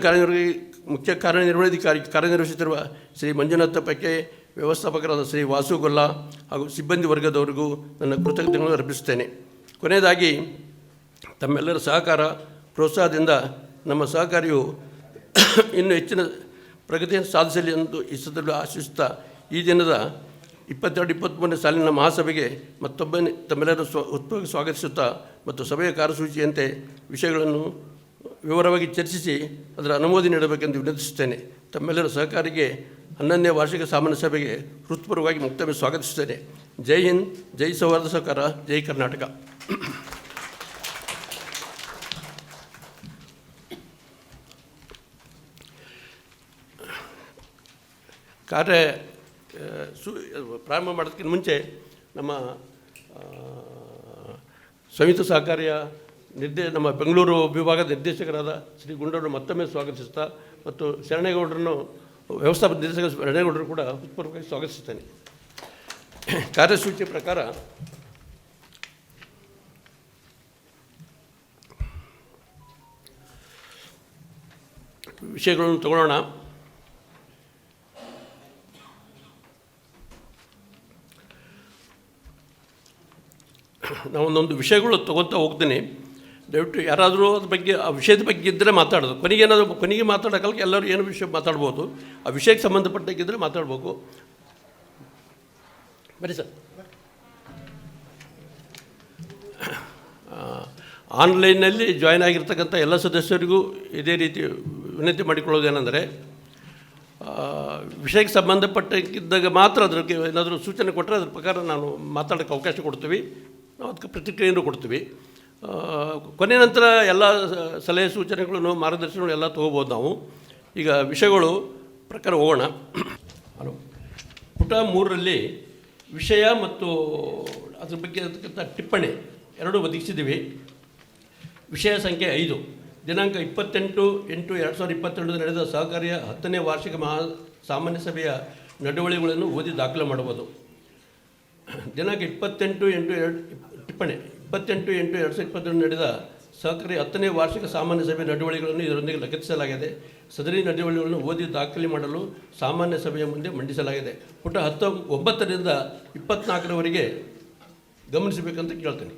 ಕಾರ್ಯನಿರ್ವಹಣಾಧಿಕಾರಿ ಕಾರ್ಯನಿರ್ವಹಿಸುತ್ತಿರುವ ಶ್ರೀ ಮಂಜುನಾಥ ಪಕ್ಕೆ, ವ್ಯವಸ್ಥಾಪಕರಾದ ಶ್ರೀ ವಾಸು ಗೊಲ್ಲ ಹಾಗೂ ಸಿಬ್ಬಂದಿ ವರ್ಗದವರಿಗೂ ನನ್ನ ಕೃತಜ್ಞತೆಗಳನ್ನು ಅರ್ಪಿಸುತ್ತೇನೆ. ಕೊನೆಯದಾಗಿ ತಮ್ಮೆಲ್ಲರ ಸಹಕಾರ ಪ್ರೋತ್ಸಾಹದಿಂದ ನಮ್ಮ ಸಹಕಾರಿಯು ಇನ್ನೂ ಹೆಚ್ಚಿನ ಪ್ರಗತಿಯನ್ನು ಸಾಧಿಸಲಿ ಎಂದು ಇಷ್ಟದಲ್ಲೂ ಆಶಿಸುತ್ತಾ ಈ ದಿನದ 22-23 ಸಾಲಿನ ಮಹಾಸಭೆಗೆ ಮತ್ತೊಮ್ಮೆ ತಮ್ಮೆಲ್ಲರೂ ಉತ್ಪೂರ್ವಕ ಸ್ವಾಗತಿಸುತ್ತಾ ಮತ್ತು ಸಭೆಯ ಕಾರ್ಯಸೂಚಿಯಂತೆ ವಿಷಯಗಳನ್ನು ವಿವರವಾಗಿ ಚರ್ಚಿಸಿ ಅದರ ಅನುಮೋದನೆ ನೀಡಬೇಕೆಂದು ವಿನಂತಿಸುತ್ತೇನೆ. ತಮ್ಮೆಲ್ಲರ ಸಹಕಾರಿಗೆ 11ನೇ ವಾರ್ಷಿಕ ಸಾಮಾನ್ಯ ಸಭೆಗೆ ಹೃತ್ಪೂರ್ವಕವಾಗಿ ಮತ್ತೊಮ್ಮೆ ಸ್ವಾಗತಿಸುತ್ತೇನೆ. ಜೈ ಹಿಂದ್, ಜೈ ಸೌಹಾರ್ದ ಸಹಕಾರ, ಜೈ ಕರ್ನಾಟಕ. ಕಾರ್ಯ ಪ್ರಾರಂಭ ಮಾಡೋದಕ್ಕಿಂತ ಮುಂಚೆ ನಮ್ಮ ಸಂಯುಕ್ತ ಸಹಕಾರಿಯ ನಮ್ಮ ಬೆಂಗಳೂರು ವಿಭಾಗದ ನಿರ್ದೇಶಕರಾದ ಶ್ರೀ ಗುಂಡೂರನ್ನು ಮತ್ತೊಮ್ಮೆ ಸ್ವಾಗತಿಸ್ತಾ ಮತ್ತು ಶರಣೇಗೌಡರನ್ನು ವ್ಯವಸ್ಥಾಪಕ ನಿರ್ದೇಶಕ ಶರಣೇಗೌಡರು ಕೂಡ ಹೃತ್ಪೂರ್ವಕವಾಗಿ ಸ್ವಾಗತಿಸುತ್ತೇನೆ. ಕಾರ್ಯಸೂಚಿ ಪ್ರಕಾರ ವಿಷಯಗಳನ್ನು ತಗೊಳ್ಳೋಣ. ನಾವೊಂದೊಂದು ವಿಷಯಗಳು ತೊಗೊತಾ ಹೋಗ್ತೀನಿ. ದಯವಿಟ್ಟು ಯಾರಾದರೂ ಅದ್ರ ಬಗ್ಗೆ ಆ ವಿಷಯದ ಬಗ್ಗೆ ಇದ್ದರೆ ಮಾತಾಡೋದು. ಕೊನೆಗೆ ಮಾತಾಡೋಕ್ಕಲ್ಲ, ಎಲ್ಲರೂ ಏನು ವಿಷಯ ಮಾತಾಡ್ಬೋದು. ಆ ವಿಷಯಕ್ಕೆ ಸಂಬಂಧಪಟ್ಟಾಗಿದ್ದರೆ ಮಾತಾಡ್ಬೇಕು. ಬನ್ನಿ ಸರ್. ಆನ್ಲೈನ್ನಲ್ಲಿ ಜಾಯ್ನ್ ಆಗಿರ್ತಕ್ಕಂಥ ಎಲ್ಲ ಸದಸ್ಯರಿಗೂ ಇದೇ ರೀತಿ ವಿನಂತಿ ಮಾಡಿಕೊಳ್ಳೋದೇನೆಂದರೆ, ವಿಷಯಕ್ಕೆ ಸಂಬಂಧಪಟ್ಟಿದ್ದಾಗ ಮಾತ್ರ ಅದಕ್ಕೆ ಏನಾದರೂ ಸೂಚನೆ ಕೊಟ್ಟರೆ ಅದ್ರ ಪ್ರಕಾರ ನಾನು ಮಾತಾಡೋಕ್ಕೆ ಅವಕಾಶ ಕೊಡ್ತೀವಿ. ನಾವು ಅದಕ್ಕೆ ಪ್ರತಿಕ್ರಿಯೆಯನ್ನು ಕೊಡ್ತೀವಿ. ಕೊನೆ ನಂತರ ಎಲ್ಲ ಸಲಹೆ ಸೂಚನೆಗಳನ್ನು ಮಾರ್ಗದರ್ಶನಗಳು ಎಲ್ಲ ತೊಗೋಬೋದು ನಾವು. ಈಗ ವಿಷಯಗಳು ಪ್ರಕಾರ ಹೋಗೋಣ. ಹಲೋ, ಪುಟ 3ರಲ್ಲಿ ವಿಷಯ ಮತ್ತು ಅದ್ರ ಬಗ್ಗೆ ಇರತಕ್ಕಂಥ ಟಿಪ್ಪಣಿ ಎರಡೂ ಒದಗಿಸಿದ್ದೀವಿ. ವಿಷಯ ಸಂಖ್ಯೆ 5, ದಿನಾಂಕ 28/8/2022 ನಡೆದ ಸಹಕಾರಿಯ 10ನೇ ವಾರ್ಷಿಕ ಸಾಮಾನ್ಯ ಸಭೆಯ ನಡವಳಿಕೆಗಳನ್ನು ಓದಿ ದಾಖಲೆ ಮಾಡಬಹುದು. ದಿನಾಂಕ 28/8/2022 ನಡೆದ ಸಹಕಾರಿ 10ನೇ ವಾರ್ಷಿಕ ಸಾಮಾನ್ಯ ಸಭೆಯ ನಡವಳಿಕೆಗಳನ್ನು ಇದರೊಂದಿಗೆ ಲಗತ್ತಿಸಲಾಗಿದೆ. ಸದರಿ ನಡವಳಿಕೆಗಳನ್ನು ಓದಿ ದಾಖಲೆ ಮಾಡಲು ಸಾಮಾನ್ಯ ಸಭೆಯ ಮುಂದೆ ಮಂಡಿಸಲಾಗಿದೆ. ಪುಟ 19ರಿಂದ 24ರವರೆಗೆ ಗಮನಿಸಬೇಕಂತ ಕೇಳ್ತೇನೆ.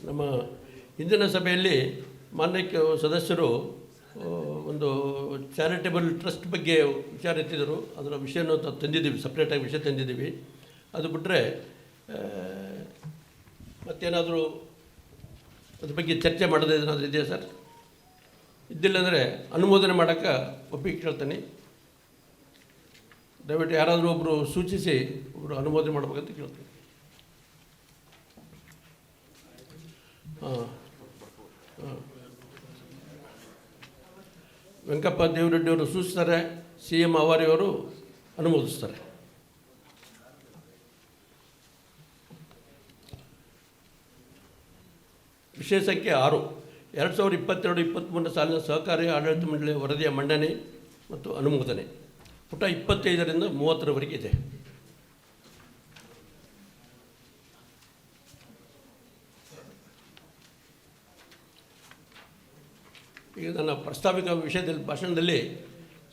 ನಮ್ಮ ಹಿಂದಿನ ಸಭೆಯಲ್ಲಿ ಮಾನ್ಯ ಸದಸ್ಯರು ಒಂದು ಚಾರಿಟೇಬಲ್ ಟ್ರಸ್ಟ್ ಬಗ್ಗೆ ವಿಚಾರ ಎತ್ತಿದರು. ಅದರ ವಿಷಯವನ್ನು ತಂದಿದ್ದೀವಿ, ಸಪ್ರೇಟಾಗಿ ವಿಷಯ ತಂದಿದ್ದೀವಿ. ಅದು ಬಿಟ್ಟರೆ ಮತ್ತೇನಾದರೂ ಅದ್ರ ಬಗ್ಗೆ ಚರ್ಚೆ ಮಾಡೋದು ಏನಾದರೂ ಇದೆಯಾ ಸರ್? ಇದ್ದಿಲ್ಲ ಅಂದರೆ ಅನುಮೋದನೆ ಮಾಡೋಕ್ಕೆ ಒಪ್ಪಿಗೆ ಕೇಳ್ತೀನಿ. ದಯವಿಟ್ಟು ಯಾರಾದರೂ ಒಬ್ಬರು ಸೂಚಿಸಿ ಒಬ್ಬರು ಅನುಮೋದನೆ ಮಾಡ್ಬೇಕಂತ ಕೇಳ್ತೀನಿ. ವೆಂಕಪ್ಪ ದೇವರೆಡ್ಡಿಯವರು ಸೂಚಿಸ್ತಾರೆ, CM ಅವಾರಿಯವರು ಅನುಮೋದಿಸ್ತಾರೆ. ವಿಷಯ ಸಂಖ್ಯೆ 6, 2022-23 ಸಾಲಿನ ಸಹಕಾರಿ ಆಡಳಿತ ಮಂಡಳಿಯ ವರದಿಯ ಮಂಡನೆ ಮತ್ತು ಅನುಮೋದನೆ. ಪುಟ 25ರಿಂದ 30ರವರೆಗೆ ಇದೆ. ಈಗ ನನ್ನ ಪ್ರಸ್ತಾವಿಕ ವಿಷಯದಲ್ಲಿ ಭಾಷಣದಲ್ಲಿ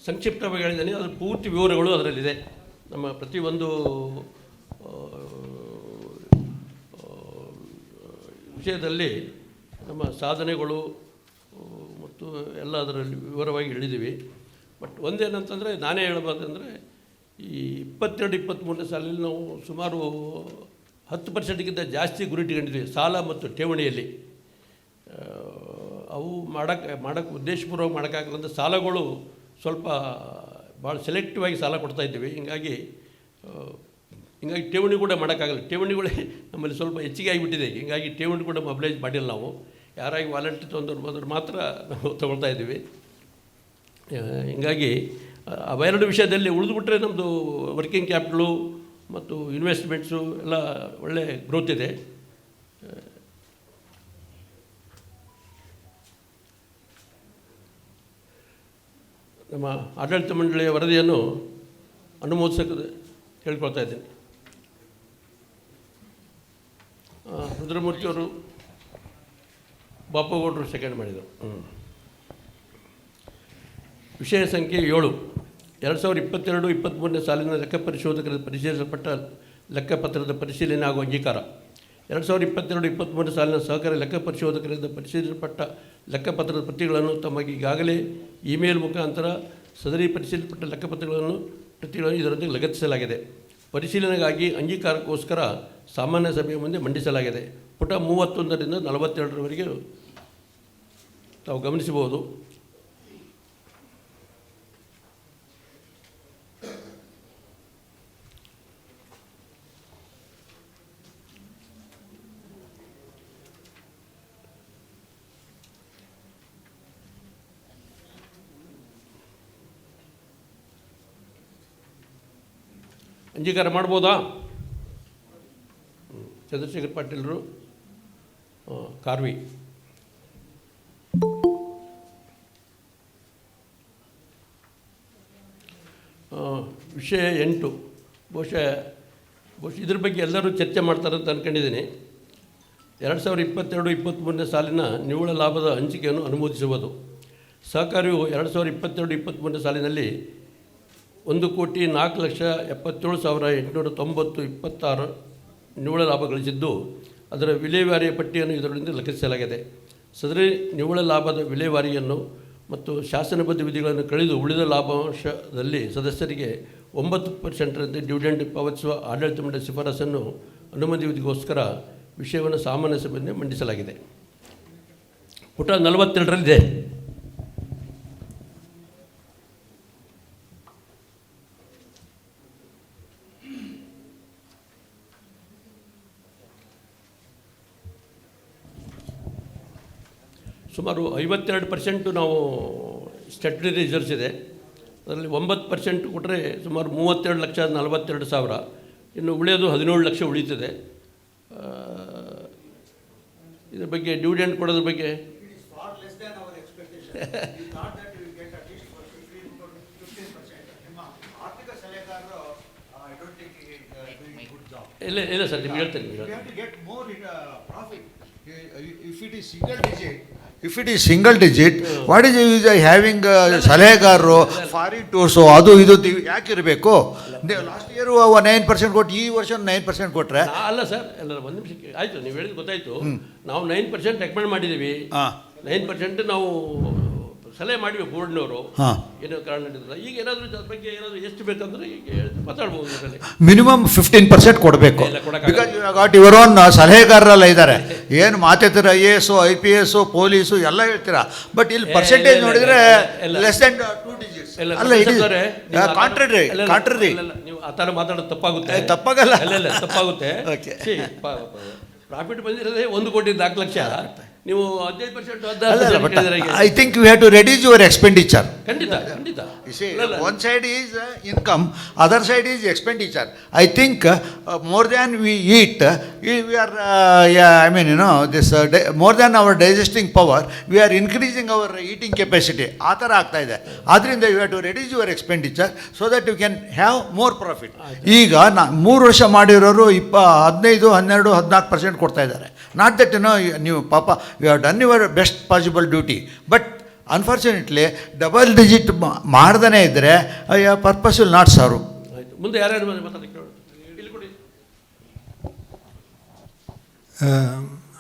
ಸಂಕ್ಷಿಪ್ತವಾಗಿ ಹೇಳಿದ್ದೇನೆ. ಅದರ ಪೂರ್ತಿ ವಿವರಗಳು ಅದರಲ್ಲಿದೆ. ನಮ್ಮ ಪ್ರತಿಯೊಂದು ವಿಷಯದಲ್ಲಿ ನಮ್ಮ ಸಾಧನೆಗಳು ಮತ್ತು ಎಲ್ಲ ಅದರಲ್ಲಿ ವಿವರವಾಗಿ ಹೇಳಿದ್ದೀವಿ. ಬಟ್ ಒಂದೇನಂತಂದರೆ, ನಾನೇ ಹೇಳ್ಬೋದಂದರೆ, ಈ 22-23 ಸಾಲಲ್ಲಿ ನಾವು ಸುಮಾರು 10%ಗಿಂತ ಜಾಸ್ತಿ ಗುರಿ ಇಟ್ಕೊಂಡಿದ್ವಿ ಸಾಲ ಮತ್ತು ಠೇವಣಿಯಲ್ಲಿ. ಅವು ಮಾಡೋಕ್ಕೆ ಉದ್ದೇಶಪೂರ್ವಕ ಮಾಡೋಕ್ಕಾಗದಂಥ ಸಾಲಗಳು ಸ್ವಲ್ಪ ಭಾಳ ಸೆಲೆಕ್ಟಿವ್ ಆಗಿ ಸಾಲ ಕೊಡ್ತಾಯಿದ್ದೀವಿ. ಹಿಂಗಾಗಿ ಠೇವಣಿ ಕೂಡ ಮಾಡೋಕ್ಕಾಗಲ್ಲ. ಠೇವಣಿಗಳೇ ನಮ್ಮಲ್ಲಿ ಸ್ವಲ್ಪ ಹೆಚ್ಚಿಗೆ ಆಗಿಬಿಟ್ಟಿದೆ. ಹಿಂಗಾಗಿ ಠೇವಣಿ ಕೂಡ ಮೊಬಿಲೈಸ್ ಮಾಡಿಲ್ಲ ನಾವು. ಯಾರಾಗಿ ವಾಲಂಟಿ ತೊಗೊಂಡ್ರು ಮಾತ್ರ ನಾವು ತೊಗೊಳ್ತಾ ಇದ್ದೀವಿ. ಹಿಂಗಾಗಿ ಅವೆರಡು ವಿಷಯದಲ್ಲಿ ಉಳಿದುಬಿಟ್ರೆ ನಮ್ಮದು ವರ್ಕಿಂಗ್ ಕ್ಯಾಪಿಟಲು ಮತ್ತು ಇನ್ವೆಸ್ಟ್ಮೆಂಟ್ಸು ಎಲ್ಲ ಒಳ್ಳೆ ಗ್ರೋತ್ ಇದೆ. ನಮ್ಮ ಆಡಳಿತ ಮಂಡಳಿಯ ವರದಿಯನ್ನು ಅನುಮೋದಿಸೋಕೆ ಹೇಳ್ಕೊಳ್ತಾ ಇದ್ದೀನಿ. ರುದ್ರಮೂರ್ತಿಯವರು, ಬಾಪಗೌಡರು ಸೆಕೆಂಡ್ ಮಾಡಿದರು. ವಿಷಯ ಸಂಖ್ಯೆ 7, 2022-23 ಸಾಲಿನ ಲೆಕ್ಕ ಪರಿಶೋಧಕರ ಪರಿಶೀಲಿಸಲ್ಪಟ್ಟ ಲೆಕ್ಕಪತ್ರದ ಪರಿಶೀಲನೆ ಹಾಗೂ ಅಂಗೀಕಾರ. 2022-23 ಸಾಲಿನ ಸಹಕಾರಿ ಲೆಕ್ಕ ಪರಿಶೋಧಕರಿಂದ ಪರಿಶೀಲಿಸಲ್ಪಟ್ಟ ಲೆಕ್ಕಪತ್ರದ ಪ್ರತಿಗಳನ್ನು ತಮಗೆ ಈಗಾಗಲೇ ಇಮೇಲ್ ಮುಖಾಂತರ ಸದರಿ ಪರಿಶೀಲಿಸಲ್ಪಟ್ಟ ಪ್ರತಿಗಳನ್ನು ಇದರೊಂದಿಗೆ ಲಗತ್ತಿಸಲಾಗಿದೆ. ಪರಿಶೀಲನೆಗಾಗಿ ಅಂಗೀಕಾರಕ್ಕೋಸ್ಕರ ಸಾಮಾನ್ಯ ಸಭೆಯ ಮುಂದೆ ಮಂಡಿಸಲಾಗಿದೆ. ಪುಟ 31ರಿಂದ 42ರವರೆಗೆ ತಾವು ಗಮನಿಸಬಹುದು. ಅಂಗೀಕಾರ ಮಾಡ್ಬೋದಾ? ಚಂದ್ರಶೇಖರ್ ಪಾಟೀಲರು, ಕಾರ್ವಿ. ವಿಷಯ 8 ಬಹುಶಃ ಇದ್ರ ಬಗ್ಗೆ ಎಲ್ಲರೂ ಚರ್ಚೆ ಮಾಡ್ತಾರೆ ಅಂತ ಅಂದ್ಕೊಂಡಿದ್ದೀನಿ. 2022-23 ಸಾಲಿನ ನಿವ್ವಳ ಲಾಭದ ಹಂಚಿಕೆಯನ್ನು ಅನುಮೋದಿಸುವುದು. ಸಹಕಾರಿಯು 2022-23 ಸಾಲಿನಲ್ಲಿ 1,04,77,890.26 ನಿವ್ವಳ ಲಾಭ ಗಳಿಸಿದ್ದು, ಅದರ ವಿಲೇವಾರಿಯ ಪಟ್ಟಿಯನ್ನು ಇದರಿಂದ ಲಗತ್ತಿಸಲಾಗಿದೆ. ಸದರಿ ನಿವ್ವಳ ಲಾಭದ ವಿಲೇವಾರಿಯನ್ನು ಮತ್ತು ಶಾಸನಬದ್ಧ ವಿಧಿಗಳನ್ನು ಕಳೆದು ಉಳಿದ ಲಾಭಾಂಶದಲ್ಲಿ ಸದಸ್ಯರಿಗೆ 9%ರಂತೆ ಡಿವಿಡೆಂಡ್ ಪಾವತಿಸುವ ಆಡಳಿತ ಮಂಡಳಿ ಶಿಫಾರಸನ್ನು ಅನುಮೋದಿಸುವುದಕ್ಕೋಸ್ಕರ ವಿಷಯವನ್ನು ಸಾಮಾನ್ಯ ಸಭೆಯಲ್ಲಿ ಮಂಡಿಸಲಾಗಿದೆ. ಪುಟ 42ರಲ್ಲಿದೆ. ಸುಮಾರು 52% ನಾವು ಸ್ಟ್ಯಾಟ್ಯುಟರಿ ರಿಸರ್ವ್ಸ್ ಇದೆ. ಅದರಲ್ಲಿ 9% ಕೊಟ್ಟರೆ ಸುಮಾರು 32,42,000. ಇನ್ನು ಉಳಿಯೋದು 17 ಲಕ್ಷ ಉಳೀತದೆ. ಇದ್ರ ಬಗ್ಗೆ ಡಿವಿಡೆಂಡ್ ಕೊಡೋದ್ರ ಬಗ್ಗೆ ಇಲ್ಲ ಸರ್, ನಿಮ್ಗೆ ಹೇಳ್ತೇನೆ. If it is single digit, what is the use of having ಸಲಹೆಗಾರರು ಫಾರಿನ್ ಟೂರ್ಸು ಅದು ಇದು ಯಾಕಿರಬೇಕು? ಲಾಸ್ಟ್ ಇಯರ್ 9% ಕೊಟ್ಟು ಈ ವರ್ಷ 9% ಕೊಟ್ಟರೆ ಅಲ್ಲ ಸರ್, ಎಲ್ಲ ಒಂದು ನಿಮಿಷಕ್ಕೆ ಆಯಿತು, ನೀವು ಹೇಳಿದ್ದು ಗೊತ್ತಾಯಿತು. ನಾವು 9% ರೆಕಮೆಂಡ್ ಮಾಡಿದ್ದೀವಿ. 9% ನಾವು ಸಲಹೆ ಮಾಡಿವಿ ಬೋರ್ಡ್ನವರು, ಏನೋ ಕಾರಣ ನಡೆದಿಲ್ಲ. ಈಗ ಏನಾದರೂ ಅದ್ರ ಬಗ್ಗೆ ಏನಾದರೂ ಎಷ್ಟು ಬೇಕಂದ್ರೆ ಈಗ ಮಾತಾಡ್ಬೋದು. ಇದರಲ್ಲಿ ಮಿನಿಮಮ್ 15% ಕೊಡಬೇಕು. Because you got your own ಸಲಹೆಗಾರರೆಲ್ಲ ಇದ್ದಾರೆ. ಏನು ಮಾತಾಡ್ತೀರ, IAS, IPS, ಪೊಲೀಸು ಎಲ್ಲ ಹೇಳ್ತೀರಾ, ಬಟ್ ಇಲ್ಲಿ ಪರ್ಸೆಂಟೇಜ್ ನೋಡಿದರೆ ಲೆಸ್ ದೆನ್ 2 digits. ಅಲ್ಲ, ಇಟ್ ಇಸ್ ಕಾಂಟ್ರರಿ. ನೀವು ಆ ಥರ ಮಾತಾಡೋದು ತಪ್ಪಾಗುತ್ತೆ. ತಪ್ಪಾಗಲ್ಲ, ಅಲ್ಲ ತಪ್ಪಾಗುತ್ತೆ. ಪ್ರಾಫಿಟ್ ಬಂದಿರೋದೇ 1,04,00,000. ನೀವು 15% I think you have to reduce your expenditure. ಖಂಡಿತ. You see, one side is income, other side is expenditure. I think more than we eat, we are, this more than our digesting power, we are increasing our eating capacity. ಆ ಥರ ಆಗ್ತಾ ಇದೆ. ಆದ್ದರಿಂದ you have to reduce your expenditure so that you can have more profit. ಈಗ 3 ವರ್ಷ ಮಾಡಿರೋರು 15, 12, 14% ಕೊಡ್ತಾ ಇದ್ದಾರೆ. ನಾಟ್ ದಟ್ ನೀವು ಪಾಪ you have done your best possible duty, but unfortunately double digit ಮಾಡ್ದೇ ಇದ್ದರೆ ಪರ್ಪಸ್ ವಿಲ್ ನಾಟ್ ಸರ್ವ್. ಮುಂದೆ ಯಾರ್ಯಾರು ಮಾತಾಡೋಕ್ಕೆ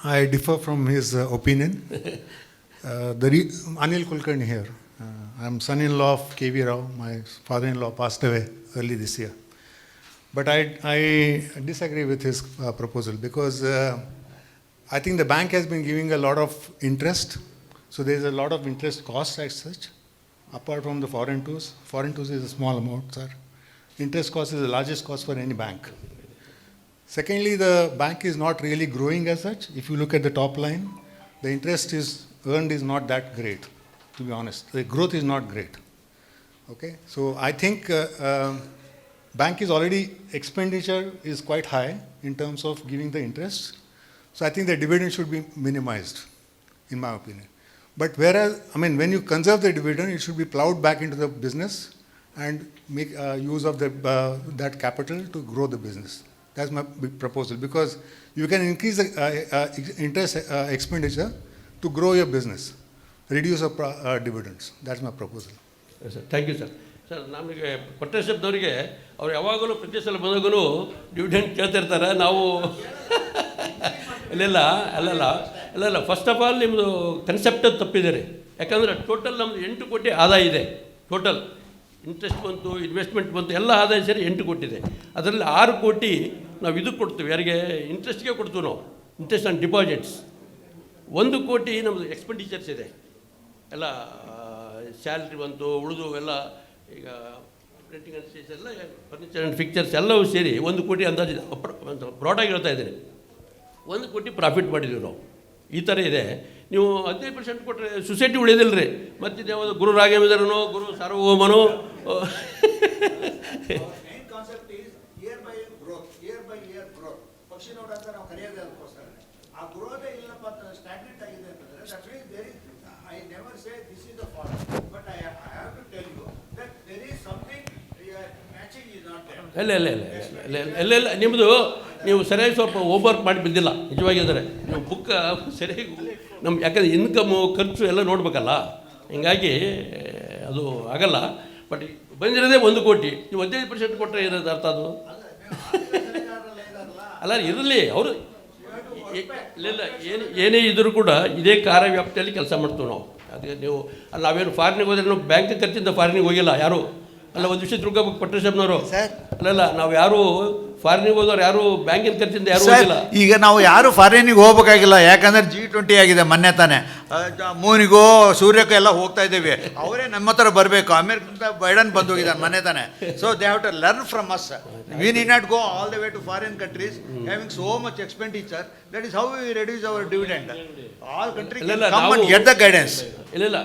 I differ from his opinion. Anil Kulkarni here. I am son-in-law of K.V. Rao. My father-in-law passed away early this year. But I disagree with his proposal because I think the bank has been giving a lot of interest. So there is a lot of interest cost as such, apart from the foreign tours. Foreign tours is a small amount, sir. Interest cost is the largest cost for any bank. Secondly, the bank is not really growing as such. If you look at the top line, the interest is earned is not that great, to be honest. The growth is not great. Okay, so I think bank is already, expenditure is quite high in terms of giving the interest. So I think the dividend should be minimized, in my opinion. But whereas, when you conserve the dividend, it should be plowed back into the business and make use of that capital to grow the business. That's my big proposal, because you can increase the interest expenditure to grow your business, reduce dividends. That's my proposal. Yes, sir. Thank you, sir. Sir, ನಮಗೆ ಪಟ್ಟೇಶಪ್ಪನವರಿಗೆ ಅವ್ರು ಯಾವಾಗಲೂ ಪ್ರತಿ ಸಲ ಬಂದಾಗೂ dividend ಕೇಳ್ತಿರ್ತಾರೆ. ನಾವು ಅಲ್ಲಲ್ಲ first of all ನಿಮ್ಮದು concept ತಪ್ಪಿದೆ ರೀ. ಯಾಕಂದರೆ ಟೋಟಲ್ ನಮ್ಮದು 8 ಕೋಟಿ ಆದಾಯ ಇದೆ. ಟೋಟಲ್ ಇಂಟ್ರೆಸ್ಟ್ ಬಂತು, ಇನ್ವೆಸ್ಟ್ಮೆಂಟ್ ಬಂತು, ಎಲ್ಲ ಆದಾಯ ಸೇರಿ 8 ಕೋಟಿ ಇದೆ. ಅದರಲ್ಲಿ 6 ಕೋಟಿ ನಾವು ಇದಕ್ಕೆ ಕೊಡ್ತೀವಿ, ಯಾರಿಗೆ ಇಂಟ್ರೆಸ್ಟ್ಗೆ ಕೊಡ್ತೀವಿ ನಾವು, ಇಂಟ್ರೆಸ್ಟ್ ಆನ್ ಡಿಪಾಸಿಟ್ಸ್. 1 ಕೋಟಿ ನಮ್ಮದು ಎಕ್ಸ್ಪೆಂಡಿಚರ್ಸ್ ಇದೆ, ಎಲ್ಲ ಸ್ಯಾಲ್ರಿ ಬಂತು, ಉಳಿದು ಎಲ್ಲ ಈಗ ಪ್ರಿಂಟಿಂಗ್ ಆ್ಯಂಡ್ ಸ್ಟೇಜ್ ಎಲ್ಲ ಫರ್ನಿಚರ್ ಆ್ಯಂಡ್ ಫಿಕ್ಚರ್ಸ್ ಎಲ್ಲವೂ ಸೇರಿ 1 ಕೋಟಿ ಅಂದಾಜು ಬ್ರಾಡಾಗಿ ಹೇಳ್ತಾ ಇದ್ದೀನಿ. 1 ಕೋಟಿ ಪ್ರಾಫಿಟ್ ಮಾಡಿದ್ದೀವಿ ನಾವು. ಈ ಥರ ಇದೆ. ನೀವು 15% ಕೊಟ್ಟರೆ ಸೊಸೈಟಿ ಉಳಿಯೋದಿಲ್ಲ ರೀ. ಮತ್ತು ಯಾವುದು ಗುರು ರಾಘವೇಂದ್ರನೋ ಗುರು ಸಾರ್ವಭೌಮನೋ ಪಕ್ಷಿ ನೋಡ ಅಂತ ನಾವು ಕರೆಯೋದೇ ಅದಕ್ಕೋಸ್ಕರ. ಆ ಗ್ರೋದೇ ಇಲ್ಲಪ್ಪ ಅಂತ ಸ್ಟಾಗ್ನೆಂಟ್ ಆಗಿದೆ ಅಂತಂದರೆ that means there is, I never say this is the fault, but I have to tell you that there is something matching is not there. ಎಲ್ಲ ನಿಮ್ಮದು ನೀವು ಸರಿಯಾಗಿ ಸ್ವಲ್ಪ ಓವರ್ಕ್ ಮಾಡಿ ಬಿದ್ದಿಲ್ಲ ನಿಜವಾಗಿ. ಅಂದರೆ ನೀವು ಬುಕ್ ಸರಿಯಾಗಿ ನಮ್ಮ ಯಾಕಂದರೆ ಇನ್ಕಮು ಖರ್ಚು ಎಲ್ಲ ನೋಡಬೇಕಲ್ಲ, ಹಿಂಗಾಗಿ ಅದು ಆಗಲ್ಲ. ಬಟ್ ಬಂದಿರೋದೇ 1 ಕೋಟಿ, ನೀವು 15% ಕೊಟ್ಟರೆ ಇರೋದು ಅರ್ಥ ಅದು ಅಲ್ಲ. ಇರಲಿ ಅವರು ಇಲ್ಲ ಏನೇ ಇದ್ದರೂ ಕೂಡ ಇದೇ ಕಾರ್ಯವ್ಯಾಪ್ತಿಯಲ್ಲಿ ಕೆಲಸ ಮಾಡ್ತೀವಿ ನಾವು. ಅದಕ್ಕೆ ನೀವು ನಾವೇನು ಫಾರಿನಿಗೆ ಹೋದರೆ ನಾವು ಬ್ಯಾಂಕ್ ಖರ್ಚಿಂದ ಫಾರಿನಿಗೆ ಹೋಗಿಲ್ಲ ಯಾರು. ಅಲ್ಲ ಒಂದು ವಿಷಯ ತಿಳ್ಕೊಬೇಕು ಪಟ್ಟೇಶಪ್ಪನವರು. ಅಲ್ಲಲ್ಲ ನಾವು ಯಾರು ಫಾರಿನಿಗೆ ಹೋದವ್ರು ಯಾರು ಬ್ಯಾಂಕಿನ ಖರ್ಚಿಂದ ಯಾರು ಹೋಗಿಲ್ಲ. ಈಗ ನಾವು ಯಾರು ಫಾರಿನಿಗೆ ಹೋಗ್ಬೇಕಾಗಿಲ್ಲ, ಯಾಕಂದರೆ G20 ಆಗಿದೆ ಮೊನ್ನೆ ತಾನೆ. ಮೂನಿಗೋ ಸೂರ್ಯಕ್ಕೂ ಎಲ್ಲ ಹೋಗ್ತಾ ಇದ್ದೀವಿ. ಅವರೇ ನಮ್ಮ ಹತ್ರ ಬರಬೇಕು. ಅಮೇರಿಕಾ ಬೈಡನ್ ಬಂದು ಹೋಗಿದ್ದಾನೆ ಮೊನ್ನೆ ತಾನೆ. So they have to learn from us. We need not go all the way to foreign countries having so much expenditure. That is how we reduce our dividend. All country come and get the guidance. ಇಲ್ಲ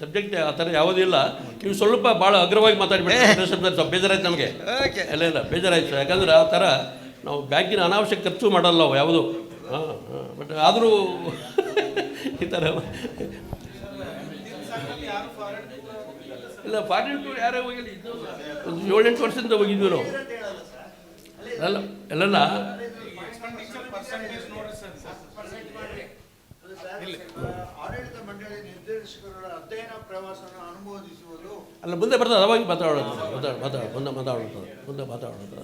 subject ಆ ಥರ ಯಾವುದಿಲ್ಲ. ನೀವು ಸ್ವಲ್ಪ ಭಾಳ ಅಗ್ರವಾಗಿ ಮಾತಾಡಿಬಿಟ್ಟು ಸ್ವಲ್ಪ ಬೇಜಾರಾಯ್ತು ನಮಗೆ. ಇಲ್ಲ ಬೇಜಾರಾಯ್ತು. ಯಾಕಂದ್ರೆ ಆ ಥರ ನಾವು ಬ್ಯಾಂಕಿನ ಅನಾವಶ್ಯಕ ಖರ್ಚು ಮಾಡಲ್ಲ ನಾವು ಯಾವುದು. ಬಟ್ ಆದರೂ ಈ ಥರ ಇಲ್ಲ ಫಾರಿನ್ ಟೂರ್ ಯಾರೇ ಹೋಗಿಲ್ಲ. ಇದು ಒಂದು 7-8 ವರ್ಷದಿಂದ ಹೋಗಿದ್ವಿ ನಾವು. ಅಲ್ಲ ಆಡಳಿತ ಮಂಡಳಿ ನಿರ್ದೇಶಕರ ಅಧ್ಯಯನ ಪ್ರವಾಸವನ್ನು ಅನುಮೋದಿಸುವುದು. ಅಲ್ಲ ಮುಂದೆ ಬರ್ತದೆ, ಅವಾಗ ಮುಂದೆ ಮಾತಾಡೋದು.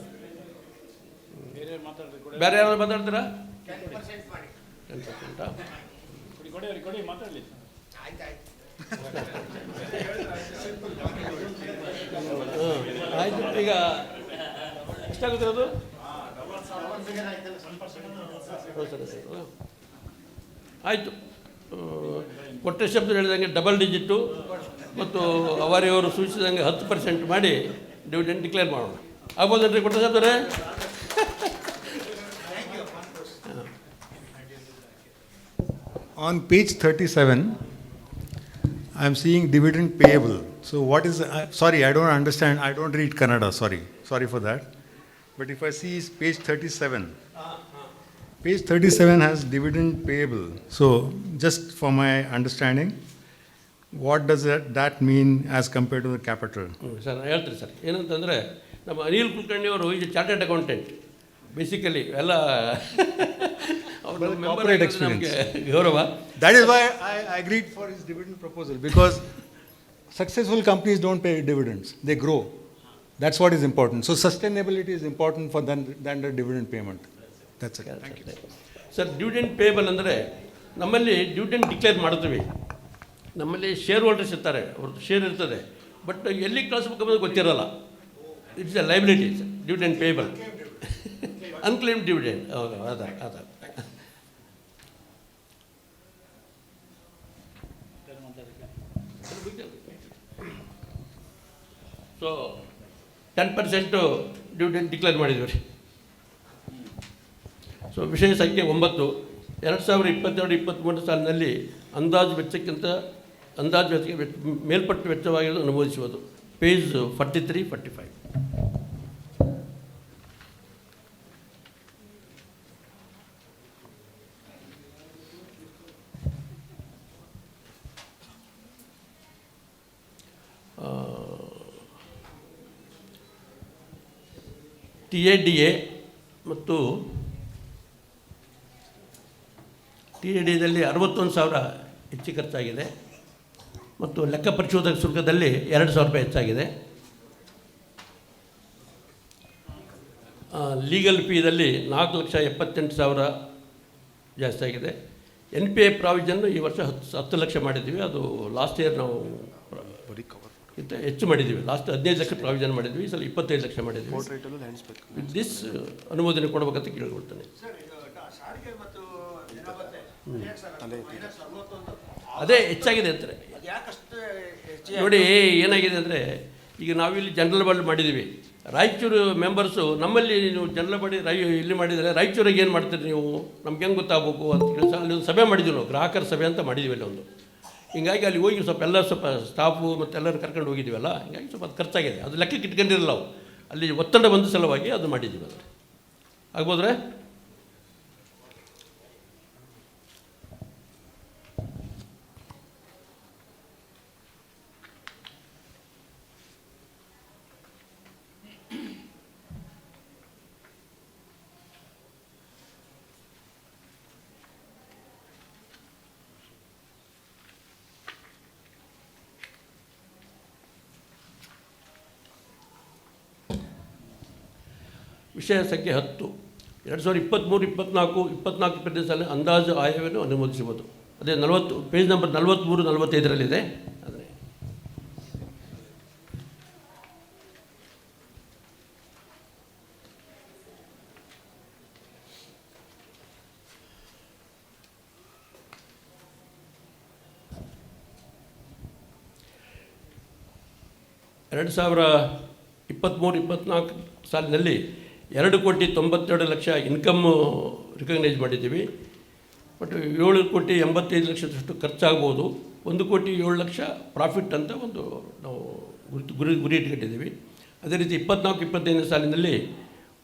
ಬೇರೆ ಯಾರು ಮಾತಾಡ್ತೀರಾ? 10%. ಆಯಿತು. ಈಗ ಎಷ್ಟಾಗುತ್ತೆ ಅದು? ಆಯಿತು. ಕೊಟ್ಟೆ ಶಬ್ದ ಹೇಳಿದಂಗೆ ಡಬಲ್ ಡಿಜಿಟ್ಟು ಮತ್ತು ಅವರಿವರು ಸೂಚಿಸಿದಂಗೆ 10% ಮಾಡಿ ಡಿವಿಡೆಂಡ್ ಡಿಕ್ಲೇರ್ ಮಾಡೋಣ. ಆಗ್ಬೋದಲ್ರಿ ಕೊಟ್ಟೆ ಶಬ್ದರೇ? On page 37, I am seeing dividend payable. So what is, sorry, I don't understand, I don't read Kannada, sorry for that. But if I see page 37, page 37 has dividend payable. So just for my understanding, what does that mean as compared to the capital? Sir ಹೇಳ್ತೀನಿ sir. ಏನಂತಂದರೆ ನಮ್ಮ ಅನಿಲ್ ಕುಲಕರ್ಣಿ ಅವರು ಈಗ chartered accountant basically ಎಲ್ಲ corporate experience. ಗೌರವ. That is why I agreed for his dividend proposal, because successful companies don't pay dividends, they grow. That's what is important. So sustainability is important for than the dividend payment. That's it. Thank you. Sir dividend payable ಅಂದರೆ ನಮ್ಮಲ್ಲಿ dividend declare ಮಾಡ್ತೀವಿ. ನಮ್ಮಲ್ಲಿ share holders ಇರ್ತಾರೆ, ಅವ್ರದ್ದು share ಇರ್ತದೆ, but ಎಲ್ಲಿ ಕಳಿಸ್ಬೇಕು ಅನ್ನೋದು ಗೊತ್ತಿರಲ್ಲ. It's A liability dividend payable, unclaimed dividend. ಹೌದು ಅದ ಸೊ 10% ಡಿವಿಡೆಂಡ್ ಡಿಕ್ಲೇರ್ ಮಾಡಿದ್ವಿ ರೀ. ಸೊ ವಿಷಯ ಸಂಖ್ಯೆ 9, 2022-23 ಸಾಲಿನಲ್ಲಿ ಅಂದಾಜು ವೆಚ್ಚಕ್ಕಿಂತ ಮೇಲ್ಪಟ್ಟ ವೆಚ್ಚವಾಗಿರೋದು ಅನುಮೋದಿಸುವುದು. ಪೇಜ್ 43-45. TADA ಮತ್ತು TADAದಲ್ಲಿ 61,000 ಹೆಚ್ಚು ಖರ್ಚಾಗಿದೆ ಮತ್ತು ಲೆಕ್ಕ ಪರಿಶೋಧಕ ಶುಲ್ಕದಲ್ಲಿ 2,000 ರೂಪಾಯಿ ಹೆಚ್ಚಾಗಿದೆ. ಲೀಗಲ್ ಫೀದಲ್ಲಿ 4,78,000 ಜಾಸ್ತಿ ಆಗಿದೆ. NPA ಪ್ರಾವಿಷನ್ನು ಈ ವರ್ಷ 10 ಲಕ್ಷ ಮಾಡಿದ್ದೀವಿ. ಅದು ಲಾಸ್ಟ್ ಇಯರ್ ನಾವು ಇಂತ ಹೆಚ್ಚು ಮಾಡಿದ್ದೀವಿ. ಲಾಸ್ಟ್ 15 ಲಕ್ಷ ಪ್ರಾವಿಷನ್ ಮಾಡಿದ್ವಿ, ಈ ಸಲ 25 ಲಕ್ಷ ಮಾಡಿದ್ವಿ. ವಿತ್ ದಿಸ್ ಅನುಮೋದನೆ ಕೊಡಬೇಕಂತ ಕೇಳ್ಕೊಳ್ತೇನೆ. ಅದೇ ಹೆಚ್ಚಾಗಿದೆ ಅಂತಾರೆ. ನೋಡಿ ಏನಾಗಿದೆ ಅಂದರೆ, ಈಗ ನಾವಿಲ್ಲಿ ಜನರಲ್ ಬಾಡಿ ಮಾಡಿದ್ದೀವಿ. ರಾಯಚೂರು ಮೆಂಬರ್ಸು ನಮ್ಮಲ್ಲಿ ನೀವು ಜನರಲ್ ಬಾಡಿ ಇಲ್ಲಿ ಮಾಡಿದರೆ ರಾಯಚೂರಿಗೆ ಏನು ಮಾಡ್ತೀರಿ ನೀವು, ನಮ್ಗೆ ಹೆಂಗೆ ಗೊತ್ತಾಗಬೇಕು ಅಂತ ಕೇಳಿ ಅಲ್ಲಿ ಒಂದು ಸಭೆ ಮಾಡಿದ್ವಿ ನಾವು, ಗ್ರಾಹಕರ ಸಭೆ ಅಂತ ಮಾಡಿದ್ವಿ ಅಲ್ಲಿ ಒಂದು. ಹಿಂಗಾಗಿ ಅಲ್ಲಿ ಹೋಗಿ ಸ್ವಲ್ಪ ಸ್ಟಾಫು ಮತ್ತು ಎಲ್ಲರೂ ಕರ್ಕೊಂಡು ಹೋಗಿದ್ದೀವಲ್ಲ, ಹಿಂಗಾಗಿ ಸ್ವಲ್ಪ ಅದು ಖರ್ಚಾಗಿದೆ. ಅದು ಲೆಕ್ಕಕ್ಕೆ ಇಟ್ಕೊಂಡಿರಲ್ಲ ನಾವು, ಅಲ್ಲಿ ಒತ್ತಡ ಬಂದ ಸಲುವಾಗಿ ಅದು ಮಾಡಿದ್ದೀವಿ. ಅಂದರೆ ಆಗ್ಬೋದ್ರೆ ವಿಷಯ ಸಂಖ್ಯೆ 10 2023-24 ಸಾಲ ಅಂದಾಜು ಆಯವನ್ನು ಅನುಮೋದಿಸುವುದು. ಅದೇ 40 ಪೇಜ್ ನಂಬರ್ 43-45ರಲ್ಲಿದೆ. ಅದೇ ಎರಡು 2023-24 ಸಾಲಿನಲ್ಲಿ 2,92,00,000 ಇನ್ಕಮ್ಮು ರಿಕಗ್ನೈಸ್ ಮಾಡಿದ್ದೀವಿ. ಬಟ್ 7,85,00,000 ಖರ್ಚಾಗ್ಬೋದು. 1,07,00,000 ಪ್ರಾಫಿಟ್ ಅಂತ ಒಂದು ನಾವು ಗುರಿ ಇಟ್ಕೊಂಡಿದ್ದೀವಿ. ಅದೇ ರೀತಿ 24-25 ಸಾಲಿನಲ್ಲಿ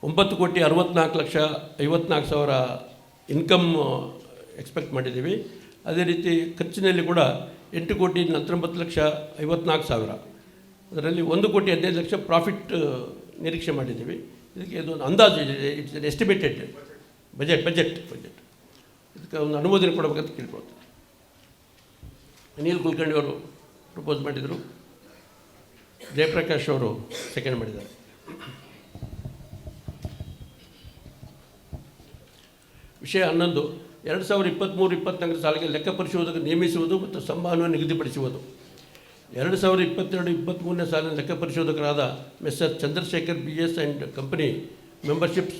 9,64,54,000 ಇನ್ಕಮ್ ಎಕ್ಸ್ಪೆಕ್ಟ್ ಮಾಡಿದ್ದೀವಿ. ಅದೇ ರೀತಿ ಖರ್ಚಿನಲ್ಲಿ ಕೂಡ 8,49,54,000, ಅದರಲ್ಲಿ 1,15,00,000 ಪ್ರಾಫಿಟ್ ನಿರೀಕ್ಷೆ ಮಾಡಿದ್ದೀವಿ. ಇದಕ್ಕೆ ಇದೊಂದು ಅಂದಾಜು, ಇಟ್ಸ್ ಎಸ್ಟಿಮೇಟೆಡ್ ಬಜೆಟ್ ಇದಕ್ಕೆ ಒಂದು ಅನುಮೋದನೆ ಕೊಡಬೇಕಂತ ಕೇಳ್ಕೊಳ್ತಾರೆ. ಅನಿಲ್ ಕುಲಕರ್ಣಿ ಅವರು ಪ್ರಪೋಸ್ ಮಾಡಿದರು, ಜಯಪ್ರಕಾಶ್ ಅವರು ಸೆಕೆಂಡ್ ಮಾಡಿದ್ದಾರೆ. ವಿಷಯ 11 2023-24 ಸಾಲಿಗೆ ಲೆಕ್ಕ ಪರಿಶೋಧಕ ನೇಮಿಸುವುದು ಮತ್ತು ಸಂಭಾವನೆಯನ್ನು ನಿಗದಿಪಡಿಸುವುದು. 2022-23 ಸಾಲಿನ ಲೆಕ್ಕ ಪರಿಶೋಧಕರಾದ mister Chandrashekar BS and company, memberships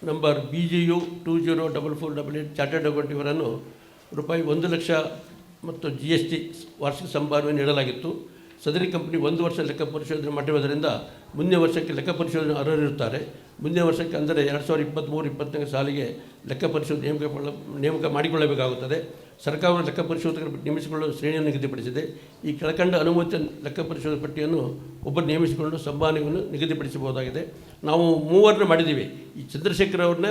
number BGU 204488 chartered account ಇವರನ್ನು ₹1,00,000 ಮತ್ತು GST ವಾರ್ಷಿಕ ಸಂಭಾವನೆ ನೀಡಲಾಗಿತ್ತು. ಸದರಿ ಕಂಪನಿ 1 ವರ್ಷ ಲೆಕ್ಕ ಪರಿಶೋಧನೆ ಮಾಡಿರುವುದರಿಂದ ಮುಂದಿನ ವರ್ಷಕ್ಕೆ ಲೆಕ್ಕ ಪರಿಶೋಧನೆ ಅರ್ಹರಿರುತ್ತಾರೆ. ಮುಂದಿನ ವರ್ಷಕ್ಕೆ ಅಂದರೆ 2023-24 ಸಾಲಿಗೆ ಲೆಕ್ಕ ಪರಿಶೋಧನೆ ನೇಮಕ ಮಾಡಿಕೊಳ್ಳಬೇಕಾಗುತ್ತದೆ. ಸರ್ಕಾರವು ಲೆಕ್ಕ ಪರಿಶೋಧಕರು ನೇಮಿಸಿಕೊಳ್ಳುವ ಶ್ರೇಣಿಯನ್ನು ನಿಗದಿಪಡಿಸಿದೆ. ಈ ಕೆಳಕಂಡ ಅನುಮೋದಿತ ಲೆಕ್ಕ ಪರಿಶೋಧಕ ಪಟ್ಟಿಯನ್ನು ಒಬ್ಬರು ನೇಮಿಸಿಕೊಂಡು ಸಂಭಾವನೆಯನ್ನು ನಿಗದಿಪಡಿಸಬಹುದಾಗಿದೆ. ನಾವು 3 ಮಾಡಿದ್ದೀವಿ. ಈ ಚಂದ್ರಶೇಖರ್ ಅವ್ರನ್ನ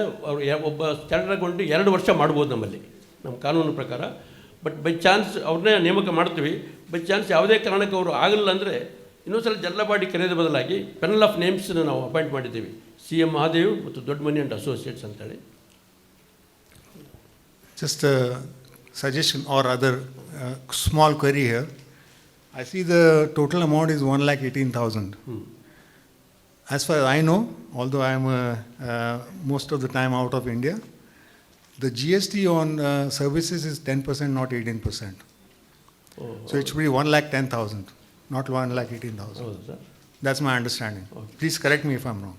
ಒಬ್ಬ ಚಾರ್ಟರ್ಡ್ ಅಕೌಂಟ್ 2 ವರ್ಷ ಮಾಡ್ಬೋದು ನಮ್ಮಲ್ಲಿ, ನಮ್ಮ ಕಾನೂನು ಪ್ರಕಾರ. ಬಟ್ ಬೈ ಚಾನ್ಸ್ ಅವ್ರನ್ನೇ ನೇಮಕ ಮಾಡ್ತೀವಿ. ಬೈ ಚಾನ್ಸ್ ಯಾವುದೇ ಕಾರಣಕ್ಕೆ ಅವರು ಆಗಲಿಲ್ಲ ಅಂದರೆ ಇನ್ನೊಂದ್ಸಲ ಜನರಲ್ ಬಾಡಿ ಕರೆಯೋದ್ರ ಬದಲಾಗಿ ಪೆನಲ್ ಆಫ್ ನೇಮ್ಸನ್ನು ನಾವು ಅಪಾಯಿಂಟ್ ಮಾಡಿದ್ದೀವಿ, CM ಮಹಾದೇವ್ ಮತ್ತು ದೊಡ್ಡಮನಿ ಆ್ಯಂಡ್ ಅಸೋಸಿಯೇಟ್ಸ್ ಅಂತೇಳಿ. Just a suggestion or other small query here. I see the total amount is 1,18,000. As far as I know, although I am most of the time out of India, the GST on services is 10%, not 18%. So it should be 1,10,000, not 1,18,000. ಹೌದು sir. That's my understanding. Please correct me if I'm wrong.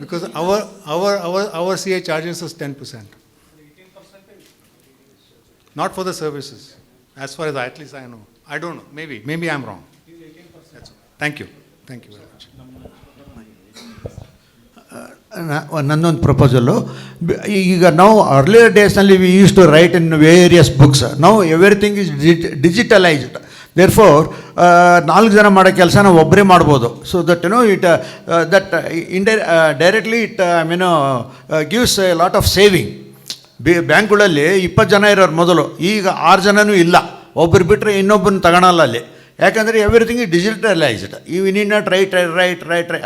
Because our CA charges us 10%. Not for the services, as far as at least I know. I don't know. Maybe I'm wrong. That's all. Thank you very much. ನನ್ನೊಂದು proposal, ಈಗ ನಾವು earlier ಡೇಸ್ನಲ್ಲಿ we use to write in various books. Now everything is digitalised. There four 4 ಜನ ಮಾಡೋ ಕೆಲಸನ ಒಬ್ಬರೇ ಮಾಡ್ಬೋದು. So that it directly gives a lot of saving. ಬ್ಯಾಂಕ್ಗಳಲ್ಲಿ 20 ಜನ ಇರೋರು ಮೊದಲು, ಈಗ 6 ಜನನೂ ಇಲ್ಲ. ಒಬ್ಬರು ಬಿಟ್ಟರೆ ಇನ್ನೊಬ್ಬನ ತಗೊಳಲ್ಲ ಅಲ್ಲಿ. ಯಾಕಂದರೆ ಎವ್ರಿಥಿಂಗ್ ಇಸ್ ಡಿಜಿಟಲೈಸ್ಡ್. ಇವು ನೀಡ್ ನಾಟ್ ರೈಟ್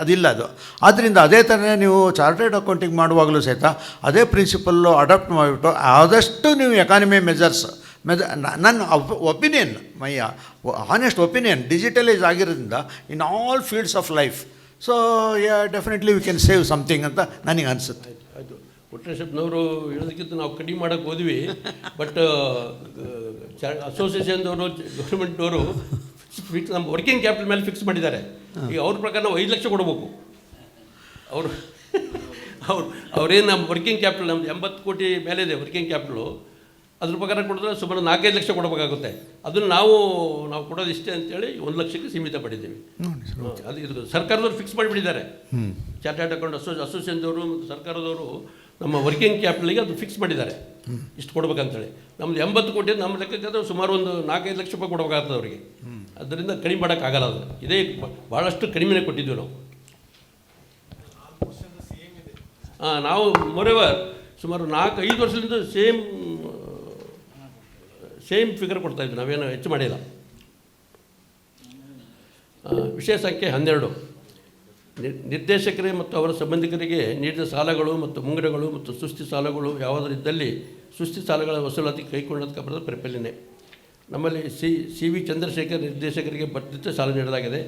ಅದಿಲ್ಲ ಅದು. ಆದ್ದರಿಂದ ಅದೇ ಥರನೇ ನೀವು ಚಾರ್ಟರ್ಡ್ ಅಕೌಂಟಿಂಗ್ ಮಾಡುವಾಗಲೂ ಸಹಿತ ಅದೇ ಪ್ರಿನ್ಸಿಪಲ್ಲು ಅಡಾಪ್ಟ್ ಮಾಡಿಬಿಟ್ಟು ಆದಷ್ಟು ನೀವು ಎಕಾನಮಿ ಮೆಜರ್ಸ್ ನನ್ನ ಒಪಿನಿಯನ್, ಮೈ ಆನೆಸ್ಟ್ ಒಪಿನಿಯನ್, ಡಿಜಿಟಲೈಸ್ ಆಗಿರೋದ್ರಿಂದ in all fields of life. So definitely we can save something ಅಂತ ನನಗೆ ಅನಿಸುತ್ತೆ. ಕೊಟ್ರೇಶಪ್ಪನವರು ಹೇಳೋದಕ್ಕಿಂತ ನಾವು ಕಡಿಮೆ ಮಾಡೋಕ್ಕೆ ಹೋದ್ವಿ. ಬಟ್ ಅಸೋಸಿಯೇಷನ್ದವರು ಗೌರ್ಮೆಂಟ್ನವರು ಫಿಕ್ಸ್ ನಮ್ಮ ವರ್ಕಿಂಗ್ ಕ್ಯಾಪಿಟಲ್ ಮೇಲೆ ಫಿಕ್ಸ್ ಮಾಡಿದ್ದಾರೆ. ಈಗ ಅವ್ರ ಪ್ರಕಾರ ನಾವು 5 ಲಕ್ಷ ಕೊಡಬೇಕು. ಅವ್ರೇನು ನಮ್ಮ ವರ್ಕಿಂಗ್ ಕ್ಯಾಪಿಟಲ್ ನಮ್ದು 80 ಕೋಟಿ ಮೇಲೆ ಇದೆ ವರ್ಕಿಂಗ್ ಕ್ಯಾಪಿಟಲು. ಅದ್ರ ಪ್ರಕಾರ ಕೊಡಿದ್ರೆ ಸುಮಾರು 4-5 ಲಕ್ಷ ಕೊಡಬೇಕಾಗುತ್ತೆ. ಅದನ್ನು ನಾವು ಕೊಡೋದು ಇಷ್ಟೇ ಅಂತೇಳಿ 1 ಲಕ್ಷಕ್ಕೆ ಸೀಮಿತ ಪಡಿದ್ದೀವಿ. ಅದು ಇದು ಸರ್ಕಾರದವ್ರು ಫಿಕ್ಸ್ ಮಾಡಿಬಿಟ್ಟಿದ್ದಾರೆ. ಚಾರ್ಟರ್ಡ್ ಅಕೌಂಟ್ ಅಸೋಸಿಯೇಷನ್ದವರು ಮತ್ತು ಸರ್ಕಾರದವರು ನಮ್ಮ ವರ್ಕಿಂಗ್ ಕ್ಯಾಪಿಟಲಿಗೆ ಅದು ಫಿಕ್ಸ್ ಮಾಡಿದ್ದಾರೆ, ಇಷ್ಟು ಕೊಡ್ಬೇಕಂತೇಳಿ. ನಮ್ಮದು 80 ಕೋಟಿ ನಮ್ಮ ಲೆಕ್ಕಕ್ಕೆ ಸುಮಾರು ಒಂದು 4-5 ಲಕ್ಷ ರೂಪಾಯಿ ಕೊಡಬೇಕಾಗ್ತದೆ ಅವರಿಗೆ. ಅದರಿಂದ ಕಡಿಮೆ ಮಾಡೋಕ್ಕಾಗಲ್ಲ. ಅದು ಇದೇ ಭಾಳಷ್ಟು ಕಡಿಮೆನೇ ಕೊಟ್ಟಿದ್ದೀವಿ ನಾವು. ನಾವು ಮೊರೆವರ್ ಸುಮಾರು 4-5 ವರ್ಷದಿಂದ ಸೇಮ್ ಫಿಗರ್ ಕೊಡ್ತಾಯಿದ್ವಿ, ನಾವೇನು ಹೆಚ್ಚು ಮಾಡಿಲ್ಲ. ವಿಷಯ ಸಂಖ್ಯೆ 12. ನಿರ್ದೇಶಕರೇ ಮತ್ತು ಅವರ ಸಂಬಂಧಿಕರಿಗೆ ನೀಡಿದ ಸಾಲಗಳು ಮತ್ತು ಮುಂಗಡಗಳು ಮತ್ತು ಸುಸ್ತಿ ಸಾಲಗಳು ಯಾವುದರಿದ್ದಲ್ಲಿ ಸುಸ್ತಿ ಸಾಲಗಳ ವಸೂಲಾತಿ ಕೈಗೊಂಡದಕ್ಕೆ ಬರೆದ ಪರಿಪಾಲನೆ. ನಮ್ಮಲ್ಲಿ ಸಿ ವಿ ಚಂದ್ರಶೇಖರ್ ನಿರ್ದೇಶಕರಿಗೆ ಬರ್ತಿದ್ದ ಸಾಲ ನೀಡಲಾಗಿದೆ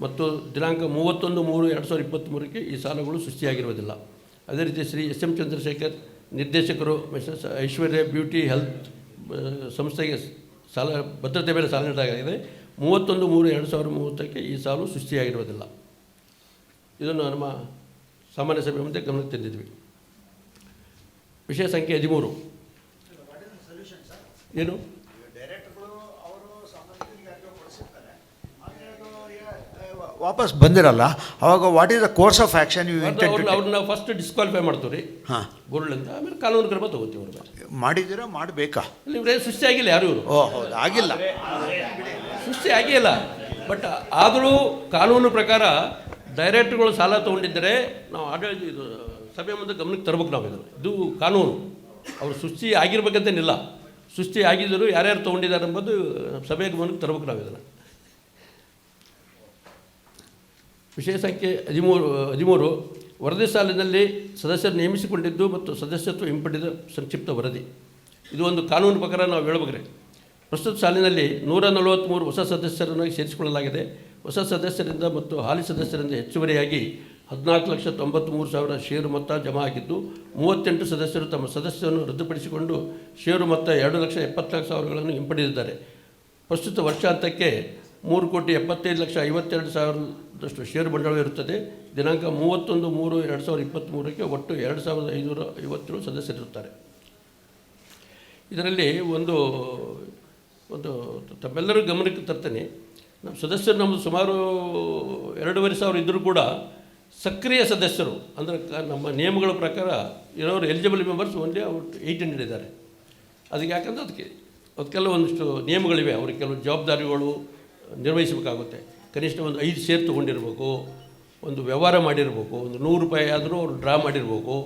ಮತ್ತು ದಿನಾಂಕ 31/3/2023ಕ್ಕೆ ಈ ಸಾಲಗಳು ಸುಸ್ತಿಯಾಗಿರುವುದಿಲ್ಲ. ಅದೇ ರೀತಿ ಶ್ರೀ ಎಸ್ ಎಂ ಚಂದ್ರಶೇಖರ್ ನಿರ್ದೇಶಕರು ಮಿಸಸ್ ಐಶ್ವರ್ಯ ಬ್ಯೂಟಿ ಹೆಲ್ತ್ ಸಂಸ್ಥೆಗೆ ಸಾಲ ಭದ್ರತೆ ಮೇಲೆ ಸಾಲ ನೀಡಲಾಗಿದೆ. 31/3/2030ಕ್ಕೆ ಈ ಸಾಲು ಸುಸ್ತಿಯಾಗಿರುವುದಿಲ್ಲ. ಇದನ್ನು ನಮ್ಮ ಸಾಮಾನ್ಯ ಸಭೆ ಮುಂದೆ ಗಮನಕ್ಕೆ ತಂದಿದ್ವಿ. ವಿಷಯ ಸಂಖ್ಯೆ 13. ಏನು ವಾಪಸ್ ಬಂದಿರಲ್ಲ, ಅವಾಗ what is the course of action you intend? ಅವ್ರನ್ನ ಫಸ್ಟ್ ಡಿಸ್ಕ್ವಾಲಿಫೈ ಮಾಡ್ತೀವಿ ರೀ ಗೋಲ್ಡ್ಲಿಂದ, ಆಮೇಲೆ ಕಾನೂನು ಕ್ರಮ ತಗೋತೀವಿ. ಅವ್ರ ಮಾಡಿದ್ದೀರಾ? ಮಾಡಬೇಕಾ? ಇಲ್ಲಿ ಇವರೇ ಸುಸ್ತಿ ಆಗಿಲ್ಲ ಯಾರು ಇವರು. ಹೌದು, ಆಗಿಲ್ಲ, ಸುಸ್ತಿ ಆಗಿಲ್ಲ. ಬಟ್ ಆದರೂ ಕಾನೂನು ಪ್ರಕಾರ ಡೈರೆಕ್ಟ್ರುಗಳು ಸಾಲ ತೊಗೊಂಡಿದ್ದರೆ ನಾವು ಆಡಳಿತ ಇದು ಸಭೆ ಮುಂದೆ ಗಮನಕ್ಕೆ ತರಬೇಕು. ನಾವು ಇದು ಕಾನೂನು. ಅವರು ಸುಸ್ತಿ ಆಗಿರ್ಬೇಕಂತೇನಿಲ್ಲ. ಸುಸ್ತಿ ಆಗಿದ್ದರು ಯಾರ್ಯಾರು ತೊಗೊಂಡಿದ್ದಾರೆ ಎಂಬುದು ಸಭೆಯ ಗಮನಕ್ಕೆ ತರಬೇಕು ನಾವು ಇದನ್ನು. ವಿಷಯ ಸಂಖ್ಯೆ 13. ವರದಿ ಸಾಲಿನಲ್ಲಿ ಸದಸ್ಯರು ನೇಮಿಸಿಕೊಂಡಿದ್ದು ಮತ್ತು ಸದಸ್ಯತ್ವ ಹಿಂಪಡೆದ ಸಂಕ್ಷಿಪ್ತ ವರದಿ. ಇದು ಒಂದು ಕಾನೂನು ಪ್ರಕಾರ ನಾವು ಹೇಳಬೇಕ್ರೆ. ಪ್ರಸ್ತುತ ಸಾಲಿನಲ್ಲಿ 143 ಹೊಸ ಸದಸ್ಯರನ್ನು ಸೇರಿಸಿಕೊಳ್ಳಲಾಗಿದೆ. ಹೊಸ ಸದಸ್ಯರಿಂದ ಮತ್ತು ಹಾಲಿ ಸದಸ್ಯರಿಂದ ಹೆಚ್ಚುವರಿಯಾಗಿ 14,93,000 ಷೇರು ಮೊತ್ತ ಜಮಾ ಆಗಿದ್ದು 38 ಸದಸ್ಯರು ತಮ್ಮ ಸದಸ್ಯವನ್ನು ರದ್ದುಪಡಿಸಿಕೊಂಡು ಷೇರು ಮೊತ್ತ 2,74,000ಗಳನ್ನು ಹಿಂಪಡೆದಿದ್ದಾರೆ. ಪ್ರಸ್ತುತ ವರ್ಷಾಂತಕ್ಕೆ 3,75,52,000 ಷೇರು ಬಂಡವಾಳ ಇರುತ್ತದೆ. ದಿನಾಂಕ 31/3/2023ಕ್ಕೆ ಒಟ್ಟು 2,557 ಸದಸ್ಯರಿರುತ್ತಾರೆ. ಇದರಲ್ಲಿ ಒಂದು ತಮ್ಮೆಲ್ಲರೂ ಗಮನಕ್ಕೆ ತರ್ತೇನೆ. ನಮ್ಮ ಸದಸ್ಯರು ನಮ್ಮದು ಸುಮಾರು 2,500 ಇದ್ದರೂ ಕೂಡ ಸಕ್ರಿಯ ಸದಸ್ಯರು ಅಂದರೆ ನಮ್ಮ ನಿಯಮಗಳ ಪ್ರಕಾರ ಇರೋರು ಎಲಿಜಿಬಲ್ ಮೆಂಬರ್ಸ್ ಓನ್ಲಿ ಅವ್ರು 800 ಇದ್ದಾರೆ. ಅದಕ್ಕೆ ಯಾಕಂದರೆ ಅದಕ್ಕೆಲ್ಲ ಒಂದಿಷ್ಟು ನಿಯಮಗಳಿವೆ. ಅವ್ರಿಗೆ ಕೆಲವು ಜವಾಬ್ದಾರಿಗಳು ನಿರ್ವಹಿಸಬೇಕಾಗುತ್ತೆ. ಕನಿಷ್ಠ ಒಂದು 5 ಷೇರ್ ತೊಗೊಂಡಿರ್ಬೇಕು, ಒಂದು ವ್ಯವಹಾರ ಮಾಡಿರ್ಬೇಕು, ಒಂದು 100 ರೂಪಾಯಿ ಆದರೂ ಅವರು ಡ್ರಾ ಮಾಡಿರ್ಬೇಕು,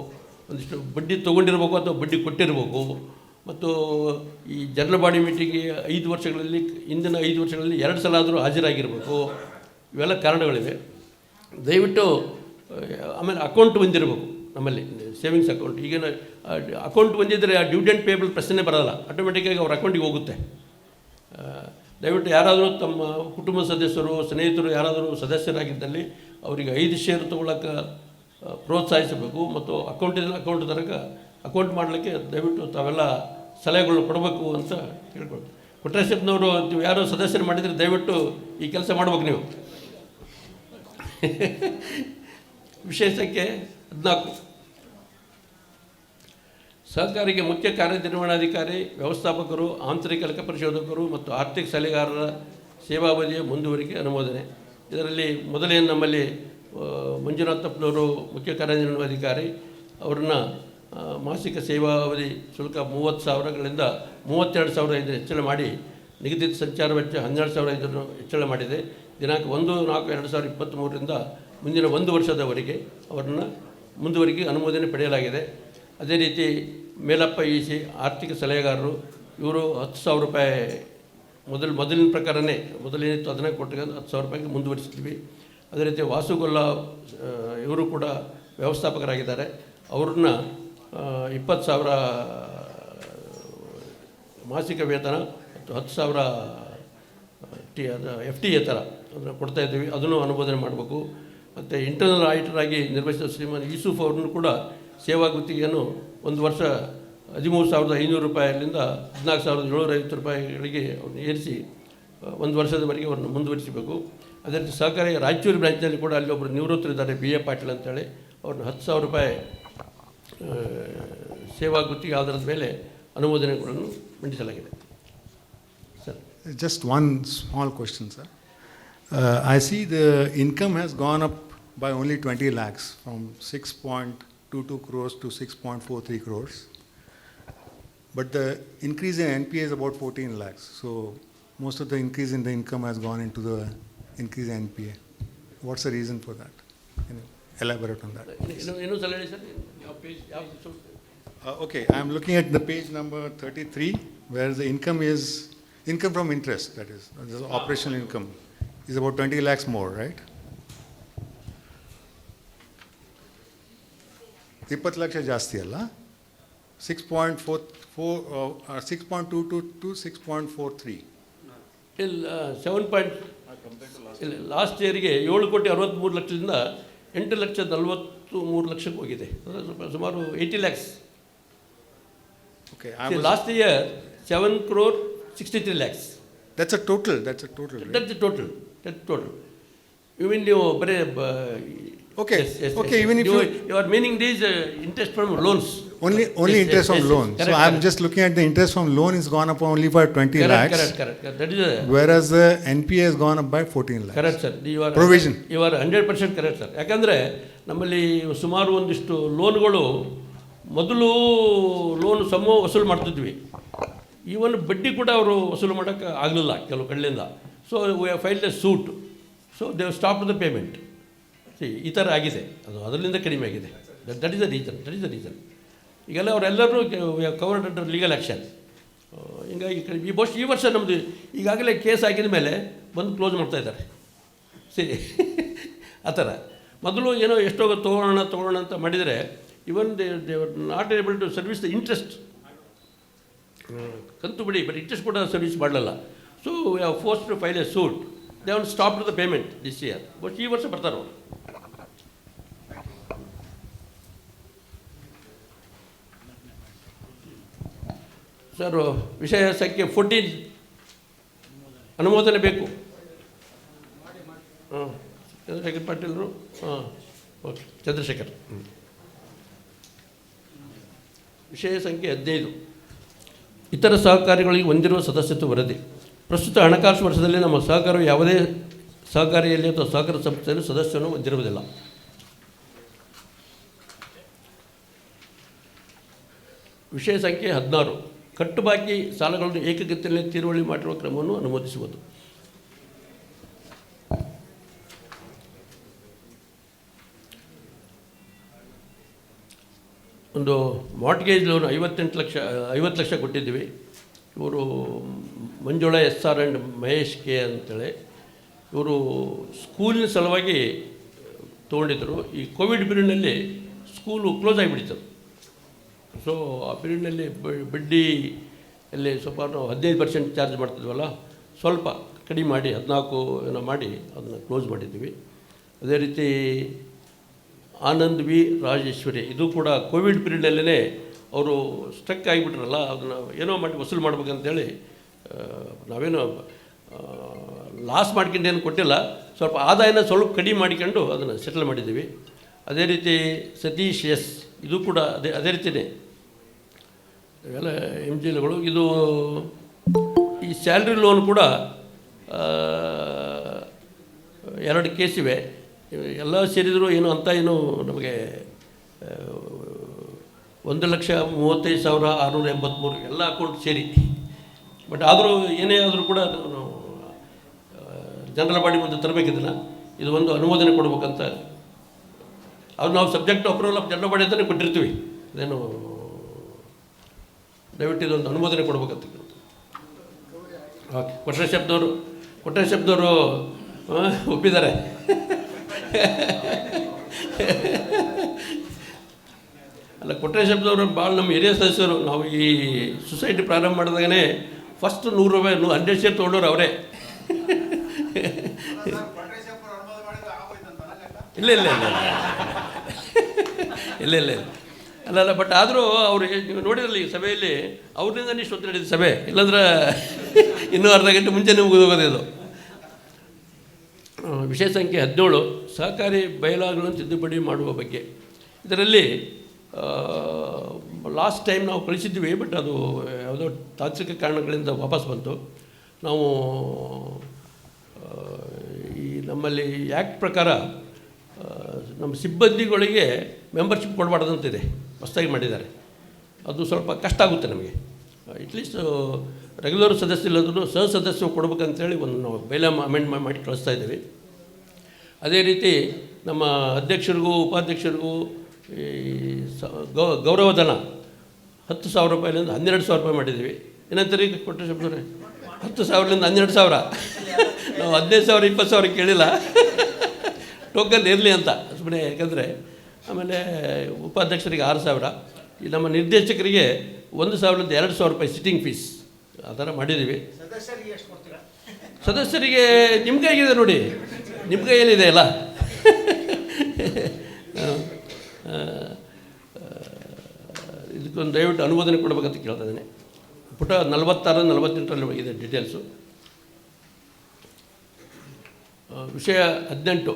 ಒಂದಿಷ್ಟು ಬಡ್ಡಿ ತೊಗೊಂಡಿರ್ಬೇಕು ಅಥವಾ ಬಡ್ಡಿ ಕೊಟ್ಟಿರ್ಬೇಕು. ಮತ್ತು ಈ ಜನರಲ್ ಬಾಡಿ ಮೀಟಿಂಗಿಗೆ 5 ವರ್ಷಗಳಲ್ಲಿ ಹಿಂದಿನ 5 ವರ್ಷಗಳಲ್ಲಿ 2 ಸಲ ಆದರೂ ಹಾಜರಾಗಿರಬೇಕು. ಇವೆಲ್ಲ ಕಾರಣಗಳಿವೆ. ದಯವಿಟ್ಟು ಆಮೇಲೆ ಅಕೌಂಟ್ ಬಂದಿರಬೇಕು ನಮ್ಮಲ್ಲಿ, ಸೇವಿಂಗ್ಸ್ ಅಕೌಂಟ್. ಈಗೇನು ಅಕೌಂಟ್ ಬಂದಿದ್ದರೆ ಆ ಡಿವಿಡೆಂಡ್ ಪೇಬಲ್ ಪ್ರಶ್ನೆ ಬರೋಲ್ಲ, ಆಟೋಮೆಟಿಕ್ಕಾಗಿ ಅವ್ರ ಅಕೌಂಟಿಗೆ ಹೋಗುತ್ತೆ. ದಯವಿಟ್ಟು ಯಾರಾದರೂ ತಮ್ಮ ಕುಟುಂಬ ಸದಸ್ಯರು ಸ್ನೇಹಿತರು ಯಾರಾದರೂ ಸದಸ್ಯರಾಗಿದ್ದಲ್ಲಿ ಅವರಿಗೆ 5 ಷೇರು ತೊಗೊಳಕ್ಕೆ ಪ್ರೋತ್ಸಾಹಿಸಬೇಕು. ಮತ್ತು ಅಕೌಂಟ್ ತನಕ ಅಕೌಂಟ್ ಮಾಡಲಿಕ್ಕೆ ದಯವಿಟ್ಟು ತಾವೆಲ್ಲ ಸಲಹೆಗಳು ಕೊಡಬೇಕು ಅಂತ ಕೇಳ್ಕೊಳ್ತೀವಿ. ಕೊಟ್ರೇಶಪ್ಪನವರು ನೀವು ಯಾರು ಸದಸ್ಯರು ಮಾಡಿದರೆ ದಯವಿಟ್ಟು ಈ ಕೆಲಸ ಮಾಡ್ಬೇಕು ನೀವು. ವಿಷಯ ಸಂಖ್ಯೆ 14. ಸಹಕಾರಿಗೆ ಮುಖ್ಯ ಕಾರ್ಯನಿರ್ವಹಣಾಧಿಕಾರಿ, ವ್ಯವಸ್ಥಾಪಕರು, ಆಂತರಿಕ ಲೆಕ್ಕ ಪರಿಶೋಧಕರು ಮತ್ತು ಆರ್ಥಿಕ ಸಲಹೆಗಾರರ ಸೇವಾವಧಿಯ ಮುಂದುವರಿಕೆ ಅನುಮೋದನೆ. ಇದರಲ್ಲಿ ಮೊದಲೇನು ನಮ್ಮಲ್ಲಿ ಮಂಜುನಾಥಪ್ಪನವರು ಮುಖ್ಯ ಕಾರ್ಯನಿರ್ವಹಣಾಧಿಕಾರಿ, ಅವ್ರನ್ನ ಮಾಸಿಕ ಸೇವಾವಧಿ ಶುಲ್ಕ 30,000ಗಳಿಂದ 32,500 ಹೆಚ್ಚಳ ಮಾಡಿ ನಿಗದಿತ ಸಂಚಾರ ವೆಚ್ಚ 12,500 ಹೆಚ್ಚಳ ಮಾಡಿದೆ. ದಿನಾಂಕ 1/4/2023ರಿಂದ ಮುಂದಿನ 1 ವರ್ಷದವರೆಗೆ ಅವರನ್ನು ಮುಂದುವರಿಕೆ ಅನುಮೋದನೆ ಪಡೆಯಲಾಗಿದೆ. ಅದೇ ರೀತಿ ಮೇಲಪ್ಪ ಇಸಿ ಆರ್ಥಿಕ ಸಲಹೆಗಾರರು, ಇವರು 10,000 ರೂಪಾಯಿ ಮೊದಲಿನ ಪ್ರಕಾರನೇ ಮೊದಲೇನಿತ್ತು ಅದನ್ನೇ ಕೊಟ್ಟು 10,000 ರೂಪಾಯಿಗೆ ಮುಂದುವರಿಸಿದ್ವಿ. ಅದೇ ರೀತಿ ವಾಸುಗೊಲ್ಲ ಇವರು ಕೂಡ ವ್ಯವಸ್ಥಾಪಕರಾಗಿದ್ದಾರೆ. ಅವ್ರನ್ನ 20,000 ಮಾಸಿಕ ವೇತನ ಮತ್ತು 10,000 FT ಥರ ಅದನ್ನು ಕೊಡ್ತಾಯಿದ್ದೀವಿ. ಅದನ್ನು ಅನುಮೋದನೆ ಮಾಡಬೇಕು. ಮತ್ತು ಇಂಟರ್ನಲ್ ಆಡಿಟರ್ ಆಗಿ ನಿರ್ವಹಿಸಿದ ಶ್ರೀಮಾನ್ ಯೂಸುಫ್ ಅವ್ರನ್ನು ಕೂಡ ಸೇವಾ ಗುತ್ತಿಗೆಯನ್ನು ಒಂದು ವರ್ಷ 13,500 ರೂಪಾಯಿಗಳಿಂದ 14,750 ರೂಪಾಯಿಗಳಿಗೆ ಅವ್ರನ್ನ ಏರಿಸಿ ಒಂದು ವರ್ಷದವರೆಗೆ ಅವ್ರನ್ನ ಮುಂದುವರಿಸಬೇಕು. ಅದೇ ರೀತಿ ಸಹಕಾರಿ ರಾಯಚೂರು ಬ್ರಾಂಚ್ನಲ್ಲಿ ಕೂಡ ಅಲ್ಲಿ ಒಬ್ಬರು ನಿವೃತ್ತರಿದ್ದಾರೆ, BA ಪಾಟೀಲ್ ಅಂತೇಳಿ, ಅವ್ರನ್ನ 10,000 ರೂಪಾಯಿ ಸೇವಾ ಗುತ್ತಿಗೆ ಆಧಾರದ ಮೇಲೆ ಅನುಮೋದನೆಗಳನ್ನು ಮಂಡಿಸಲಾಗಿದೆ. Sir, Just one small question, sir. I see the income has gone up by only 20 lakhs from 6.22 crores to 6.43 crores. But the increase in NPA is about 14 lakhs. So most of the increase in the income has gone into the increase in NPA. What's the reason for that? Can you elaborate on that? ಇನ್ನೂ ಸಲ ಹೇಳಿ sir, ಯಾವ page ಯಾವುದು? Okay, I'm looking at the page number 33, where the income from interest, that is, the operational income, is about 20 lakhs more, right? 20 lakh ಜಾಸ್ತಿ ಅಲ್ಲ? 6.22 to 6.43. ಇಲ್ಲ 7. ಇಲ್ಲ, last ಇಯರ್ಗೆ 7,63,00,000ದಿಂದ 8,43,00,000 ಹೋಗಿದೆ. ಸುಮಾರು 80 lakhs. Okay, last year 7,63 lakhs. That's a total. That's the total. Even ನೀವು ಬರೀ Okay, okay, even if you are meaning these interest from loans. Only interest from loan. So I'm just looking at the interest from loan is gone up only by 20 lakhs. Correct. That is whereas the NPA has gone up by 14 lakhs. Correct, sir. Provision. You are 100% correct, sir. ಯಾಕಂದರೆ ನಮ್ಮಲ್ಲಿ ಸುಮಾರು ಒಂದಿಷ್ಟು ಲೋನ್ಗಳು ಮೊದಲು loan ವಸೂಲು ಮಾಡ್ತಿದ್ವಿ. Even ಬಡ್ಡಿ ಕೂಡ ಅವರು ವಸೂಲು ಮಾಡೋಕ್ಕೆ ಆಗಲಿಲ್ಲ ಕೆಲವು ಕಡೆಯಿಂದ. So we have filed a suit. So they have stopped the payment. ಈ ಥರ ಆಗಿದೆ, ಅದರಿಂದ ಕಡಿಮೆ ಆಗಿದೆ. That is the reason. ಈಗೆಲ್ಲ ಅವರೆಲ್ಲರೂ ಕವರ್ಡ್ ಅಂಡರ್ ಲೀಗಲ್ ಆ್ಯಕ್ಷನ್. ಹಿಂಗಾಗಿ ಈ ವರ್ಷ ನಮ್ಮದು ಈಗಾಗಲೇ ಕೇಸ್ ಆಗಿದ ಮೇಲೆ ಬಂದು ಕ್ಲೋಸ್ ಮಾಡ್ತಾಯಿದ್ದಾರೆ. ಸರಿ, ಆ ಥರ ಮೊದಲು ಏನೋ ಎಷ್ಟೋ ತೊಗೊಳ್ಳೋಣ ಅಂತ ಮಾಡಿದರೆ even they are not able to service the interest. ಕಂತು ಬಿಡಿ, ಬಟ್ ಇಂಟ್ರೆಸ್ಟ್ ಕೂಡ ಸರ್ವಿಸ್ ಮಾಡಲಿಲ್ಲ. So we have force to file a suit. They have stopped the payment this year. But ಈ ವರ್ಷ ಬರ್ತಾರೆ ಅವರು. ಸರ್, ವಿಷಯ ಸಂಖ್ಯೆ 14 ಅನುಮೋದನೆ ಬೇಕು. ಚಂದ್ರಶೇಖರ್ ಪಾಟೀಲರು. ಓಕೆ, ಚಂದ್ರಶೇಖರ್. ವಿಷಯ ಸಂಖ್ಯೆ 15 ಇತರ ಸಹಕಾರಿಗಳಿಗೆ ಹೊಂದಿರುವ ಸದಸ್ಯತ್ವ ವರದಿ. ಪ್ರಸ್ತುತ ಹಣಕಾಸು ವರ್ಷದಲ್ಲಿ ನಮ್ಮ ಸಹಕಾರವು ಯಾವುದೇ ಸಹಕಾರಿಯಲ್ಲಿ ಅಥವಾ ಸಹಕಾರ ಸಂಸ್ಥೆಯಲ್ಲಿ ಸದಸ್ಯವನ್ನು ಹೊಂದಿರುವುದಿಲ್ಲ. ವಿಷಯ ಸಂಖ್ಯೆ 16 ಕಟ್ಟುಬಾಕಿ ಸಾಲಗಳನ್ನು ಏಕಗತಿಯಲ್ಲಿ ತೀರುವಳಿ ಮಾಡಿರುವ ಕ್ರಮವನ್ನು ಅನುಮೋದಿಸುವುದು. ಒಂದು ಮಾರ್ಟ್ಗೇಜ್ ಲೋನ್ 50 ಲಕ್ಷ ಕೊಟ್ಟಿದ್ದೀವಿ. ಇವರು Manjula SR and Mahesh K ಅಂತೇಳಿ ಇವರು ಸ್ಕೂಲಿನ ಸಲುವಾಗಿ ತೊಗೊಂಡಿದ್ದರು. ಈ ಕೋವಿಡ್ ಪೀರಿಯಡ್ನಲ್ಲಿ ಸ್ಕೂಲು ಕ್ಲೋಸ್ ಆಗಿಬಿಟ್ಟಿತ್ತು. ಸೊ ಆ ಪೀರಿಯಡ್ನಲ್ಲಿ ಬಡ್ಡಿಯಲ್ಲಿ ಸ್ವಲ್ಪ ನಾವು 15% ಚಾರ್ಜ್ ಮಾಡ್ತಿದ್ವಲ್ಲ, ಸ್ವಲ್ಪ ಕಡಿಮೆ ಮಾಡಿ 14 ಏನೋ ಮಾಡಿ ಅದನ್ನು ಕ್ಲೋಸ್ ಮಾಡಿದ್ದೀವಿ. ಅದೇ ರೀತಿ ಆನಂದ್ V ರಾಜೇಶ್ವರಿ, ಇದು ಕೂಡ ಕೋವಿಡ್ ಪೀರಿಯಡ್ನಲ್ಲೇ ಅವರು ಸ್ಟ್ರಕ್ ಆಗಿಬಿಟ್ರಲ್ಲ, ಅದನ್ನು ಏನೋ ಮಾಡಿ ವಸೂಲು ಮಾಡ್ಬೇಕಂತೇಳಿ ನಾವೇನೋ ಲಾಸ್ ಮಾಡ್ಕೊಂಡು ಏನು ಕೊಟ್ಟಿಲ್ಲ, ಸ್ವಲ್ಪ ಆದಾಯನ ಸ್ವಲ್ಪ ಕಡಿಮೆ ಮಾಡಿಕೊಂಡು ಅದನ್ನು ಸೆಟಲ್ ಮಾಡಿದ್ದೀವಿ. ಅದೇ ರೀತಿ ಸತೀಶ್ S, ಇದು ಕೂಡ ಅದೇ ರೀತಿಯೇ ಇವೆಲ್ಲ MGLಗಳು. ಇದು ಈ ಸ್ಯಾಲ್ರಿ ಲೋನ್ ಕೂಡ 2 ಕೇಸಿವೆ. ಎಲ್ಲ ಸೇರಿದರೂ ಏನು ಅಂತ ಏನು ನಮಗೆ 1,35,683 ಎಲ್ಲ ಅಕೌಂಟ್ ಸೇರಿ. ಬಟ್ ಆದರೂ ಏನೇ ಆದರೂ ಕೂಡ ನಾವು ಜನರಲ್ ಬಾಡಿ ಮುಂದೆ ತರಬೇಕಿದ್ದಲ್ಲ, ಇದು ಒಂದು ಅನುಮೋದನೆ ಕೊಡ್ಬೇಕಂತ ಅದು ನಾವು subject approval of general body ಅಂತಲೇ ಕೊಟ್ಟಿರ್ತೀವಿ. ಅದೇನು ದಯವಿಟ್ಟು ಇದೊಂದು ಅನುಮೋದನೆ ಕೊಡ್ಬೇಕಂತ. ಓಕೆ, ಕೊಟ್ರೆ ಶಬ್ದವರು ಒಪ್ಪಿದ್ದಾರೆ. ಅಲ್ಲ, ಕೊಟ್ರೆ ಶಬ್ದವರು ಭಾಳ ನಮ್ಮ ಹಿರಿಯ ಸದಸ್ಯರು. ನಾವು ಈ ಸೊಸೈಟಿ ಪ್ರಾರಂಭ ಮಾಡಿದಾಗನೇ ಫಸ್ಟ್ 100 ರೂಪಾಯಿ 100 ಶೇರ್ ತೊಗೊಂಡವ್ರು ಅವರೇ. ಇಲ್ಲ ಅಲ್ಲ ಬಟ್ ಆದರೂ ಅವರು ನೀವು ನೋಡಿದ್ರಲ್ಲಿ ಈ ಸಭೆಯಲ್ಲಿ ಅವ್ರಿಂದ ಇಷ್ಟು ಹೊತ್ತು ನಡೆದಿದೆ ಸಭೆ, ಇಲ್ಲಾಂದ್ರೆ ಇನ್ನೂ ಅರ್ಧ ಗಂಟೆ ಮುಂಚೆನೇ ಮುಗಿದೋಗೋದು ಇದು. ವಿಷಯ ಸಂಖ್ಯೆ 17 ಸಹಕಾರಿ ಬಯಲಾಗಳನ್ನು ತಿದ್ದುಪಡಿ ಮಾಡುವ ಬಗ್ಗೆ. ಇದರಲ್ಲಿ ಲಾಸ್ಟ್ ಟೈಮ್ ನಾವು ಕಳಿಸಿದ್ವಿ, ಬಟ್ ಅದು ಯಾವುದೋ ತಾಂತ್ರಿಕ ಕಾರಣಗಳಿಂದ ವಾಪಸ್ ಬಂತು. ನಾವು ಈ ನಮ್ಮಲ್ಲಿ ಆ್ಯಕ್ಟ್ ಪ್ರಕಾರ ನಮ್ಮ ಸಿಬ್ಬಂದಿಗಳಿಗೆ ಮೆಂಬರ್ಶಿಪ್ ಕೊಡಬಾರ್ದಂತಿದೆ, ಹೊಸದಾಗಿ ಮಾಡಿದ್ದಾರೆ. ಅದು ಸ್ವಲ್ಪ ಕಷ್ಟ ಆಗುತ್ತೆ ನಮಗೆ. ಅಟ್ಲೀಸ್ಟ್ ರೆಗ್ಯುಲರ್ ಸದಸ್ಯ ಇಲ್ಲದ್ರೂ ಸಹ ಸದಸ್ಯರು ಕೊಡ್ಬೇಕಂತೇಳಿ ಒಂದು ನಾವು ಬೈಲಾ ಅಮೆಂಡ್ ಮಾಡಿ ಕಳಿಸ್ತಾ ಇದ್ದೀವಿ. ಅದೇ ರೀತಿ ನಮ್ಮ ಅಧ್ಯಕ್ಷರಿಗೂ ಉಪಾಧ್ಯಕ್ಷರಿಗೂ ಈ ಗೌರವಧನ 10,000 ರೂಪಾಯಿಲಿಂದ 12,000 ರೂಪಾಯಿ ಮಾಡಿದ್ದೀವಿ. ಏನಂತಾರೆ ಈಗ ಕೊಟ್ಟರೆ ಶಬ್ದವ್ರೆ? 10,000ಲಿಂದ 12,000. ನಾವು 15,000 20,000 ಕೇಳಿಲ್ಲ, ಟೋಕನ್ ಇರಲಿ ಅಂತ ಸುಮ್ಮನೆ. ಯಾಕಂದರೆ ಆಮೇಲೆ ಉಪಾಧ್ಯಕ್ಷರಿಗೆ 6,000, ಈ ನಮ್ಮ ನಿರ್ದೇಶಕರಿಗೆ 1,000ದಿಂದ 2,000 ರೂಪಾಯಿ ಸಿಟ್ಟಿಂಗ್ ಫೀಸ್ ಆ ಥರ ಮಾಡಿದ್ದೀವಿ. ಸದಸ್ಯರಿಗೆ ನಿಮ್ಮ ಕೈಗಿದೆ ನೋಡಿ, ನಿಮ್ಮ ಕೈಯಲ್ಲಿದೆ ಅಲ್ಲ. ಇದಕ್ಕೊಂದು ದಯವಿಟ್ಟು ಅನುಮೋದನೆ ಕೊಡಬೇಕಂತ ಕೇಳ್ತಾ ಇದ್ದೀನಿ. ಪುಟ 46 48 ಇದೆ ಡೀಟೇಲ್ಸು. ವಿಷಯ 18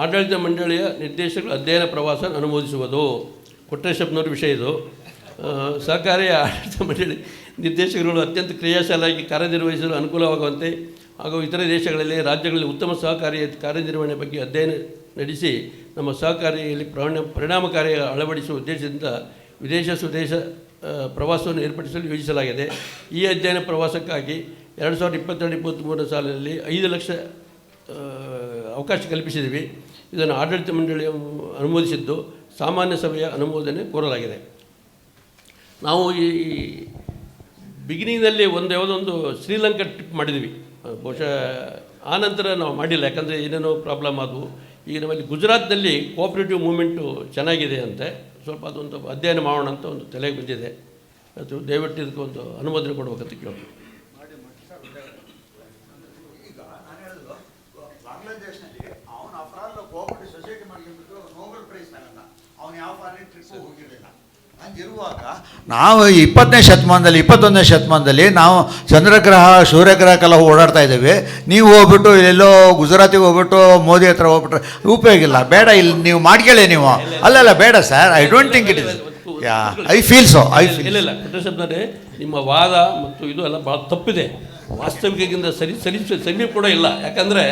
ಆಡಳಿತ ಮಂಡಳಿಯ ನಿರ್ದೇಶಕರು ಅಧ್ಯಯನ ಪ್ರವಾಸ ಅನುಮೋದಿಸುವುದು. ಕೊಟ್ರೇಶಪ್ಪನವ್ರ ವಿಷಯ ಇದು. ಸಹಕಾರಿ ಆಡಳಿತ ಮಂಡಳಿ ನಿರ್ದೇಶಕರುಗಳು ಅತ್ಯಂತ ಕ್ರಿಯಾಶೀಲವಾಗಿ ಕಾರ್ಯನಿರ್ವಹಿಸಲು ಅನುಕೂಲವಾಗುವಂತೆ ಹಾಗೂ ಇತರೆ ದೇಶಗಳಲ್ಲಿ ರಾಜ್ಯಗಳಲ್ಲಿ ಉತ್ತಮ ಸಹಕಾರಿ ಕಾರ್ಯನಿರ್ವಹಣೆ ಬಗ್ಗೆ ಅಧ್ಯಯನ ನಡೆಸಿ ನಮ್ಮ ಸಹಕಾರಿಯಲ್ಲಿ ಪರಿಣಾಮಕಾರಿ ಅಳವಡಿಸುವ ಉದ್ದೇಶದಿಂದ ವಿದೇಶ ಸ್ವದೇಶ ಪ್ರವಾಸವನ್ನು ಏರ್ಪಡಿಸಲು ಯೋಜಿಸಲಾಗಿದೆ. ಈ ಅಧ್ಯಯನ ಪ್ರವಾಸಕ್ಕಾಗಿ 2022-23 ಸಾಲಿನಲ್ಲಿ 5 ಲಕ್ಷ ಅವಕಾಶ ಕಲ್ಪಿಸಿದ್ದೀವಿ. ಇದನ್ನು ಆಡಳಿತ ಮಂಡಳಿಯ ಅನುಮೋದಿಸಿದ್ದು ಸಾಮಾನ್ಯ ಸಭೆಯ ಅನುಮೋದನೆ ಕೋರಲಾಗಿದೆ. ನಾವು ಈ ಬಿಗಿನಿಂಗ್ನಲ್ಲಿ ಯಾವುದೊಂದು ಶ್ರೀಲಂಕಾ ಟ್ರಿಪ್ ಮಾಡಿದ್ವಿ. ಬಹುಶಃ ಆನಂತರ ನಾವು ಮಾಡಿಲ್ಲ, ಯಾಕಂದರೆ ಏನೇನೋ ಪ್ರಾಬ್ಲಮ್ ಆದವು. ಈಗ ನಮ್ಮಲ್ಲಿ ಗುಜರಾತ್ನಲ್ಲಿ ಕೋಆಪ್ರೇಟಿವ್ ಮೂವ್ಮೆಂಟು ಚೆನ್ನಾಗಿದೆ ಅಂತೆ, ಸ್ವಲ್ಪ ಅದೊಂದು ಅಧ್ಯಯನ ಮಾಡೋಣ ಅಂತ ಒಂದು ತಲೆಗೆ ಬಂದಿದೆ. ಅದು ದಯವಿಟ್ಟು ಇದಕ್ಕೆ ಒಂದು ಅನುಮೋದನೆ ಕೊಡ್ಬೇಕಂತ ಕೇಳ್ತೀವಿ. ಈಗ ನಾನು ಹೇಳಿದ್ರು ಬಾಂಗ್ಲಾದೇಶನಲ್ಲಿ ಅವನು ಅಫ್ರಾಲ್ ಕೋಆಪರೇಟಿವ್ ಸೊಸೈಟಿ ಮಾಡಿಬಿಟ್ಟು ನೋಬೆಲ್ ಪ್ರೈಸ್ ತಗೊಂಡ. ಅವನು ಯಾವ ಫಾರಿನ್ ಟ್ರಿಪ್ಪು ಹೋಗಿರಲಿಲ್ಲ. ಹಂಗಿರುವಾಗ ನಾವು 20ನೇ ಶತಮಾನದಲ್ಲಿ 21ನೇ ಶತಮಾನದಲ್ಲಿ ನಾವು ಚಂದ್ರಗ್ರಹ ಸೂರ್ಯಗ್ರಹಕ್ಕೆಲ್ಲ ಓಡಾಡ್ತಾ ಇದ್ದೇವೆ. ನೀವು ಹೋಗ್ಬಿಟ್ಟು ಎಲ್ಲೋ ಗುಜರಾತಿಗೆ ಹೋಗ್ಬಿಟ್ಟು ಮೋದಿ ಹತ್ರ ಹೋಗ್ಬಿಟ್ರೆ ಉಪಯೋಗ ಇಲ್ಲ. ಬೇಡ, ಇಲ್ಲಿ ನೀವು ಮಾಡ್ಕೊಳ್ಳಿ ನೀವು. ಅಲ್ಲ ಬೇಡ sir, I don't think it is. I feel so. ಇಲ್ಲ ಕೊಟ್ರೇಶಪ್ಪನವರೇ, ನಿಮ್ಮ ವಾದ ಮತ್ತು ಇದು ಎಲ್ಲ ಭಾಳ ತಪ್ಪಿದೆ. ವಾಸ್ತವಿಕಗಿಂತ ಸರಿ ಕೂಡ ಇಲ್ಲ. ಯಾಕಂದರೆ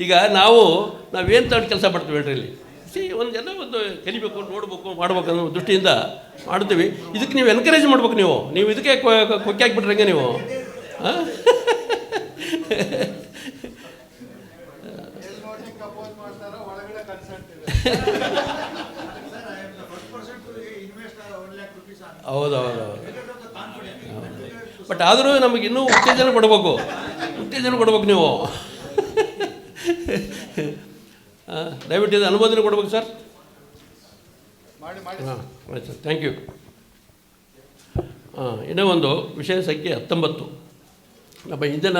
ಈಗ ನಾವೇನು ತಗೊಂಡು ಕೆಲಸ ಮಾಡ್ತೀವಿ ಹೇಳ್ರಿ ಇಲ್ಲಿ. ಒಂದು ಕಲಿಬೇಕು, ನೋಡಬೇಕು, ಮಾಡ್ಬೇಕು ಅನ್ನೋ ದೃಷ್ಟಿಯಿಂದ ಮಾಡ್ತೀವಿ. ಇದಕ್ಕೆ ನೀವು ಎನ್ಕರೇಜ್ ಮಾಡ್ಬೇಕು. ನೀವು ಇದಕ್ಕೆ ಕೊಕ್ಕೆ ಹಾಕ್ಬಿಟ್ರೆ ಹೆಂಗೆ ನೀವು? ಹೌದು. ಬಟ್ ಆದರೂ ನಮಗೆ ಇನ್ನೂ ಉತ್ತೇಜನ ಕೊಡ್ಬೇಕು ನೀವು. ದಯವಿಟ್ಟು ಇದು ಅನುಮೋದನೆ ಕೊಡ್ಬೇಕು ಸರ್. ಹಾಂ ಆಯ್ತು ಸರ್, ಥ್ಯಾಂಕ್ ಯು. ಇನ್ನೂ ಒಂದು ವಿಷಯ ಸಂಖ್ಯೆ 19 ನಮ್ಮ ಹಿಂದಿನ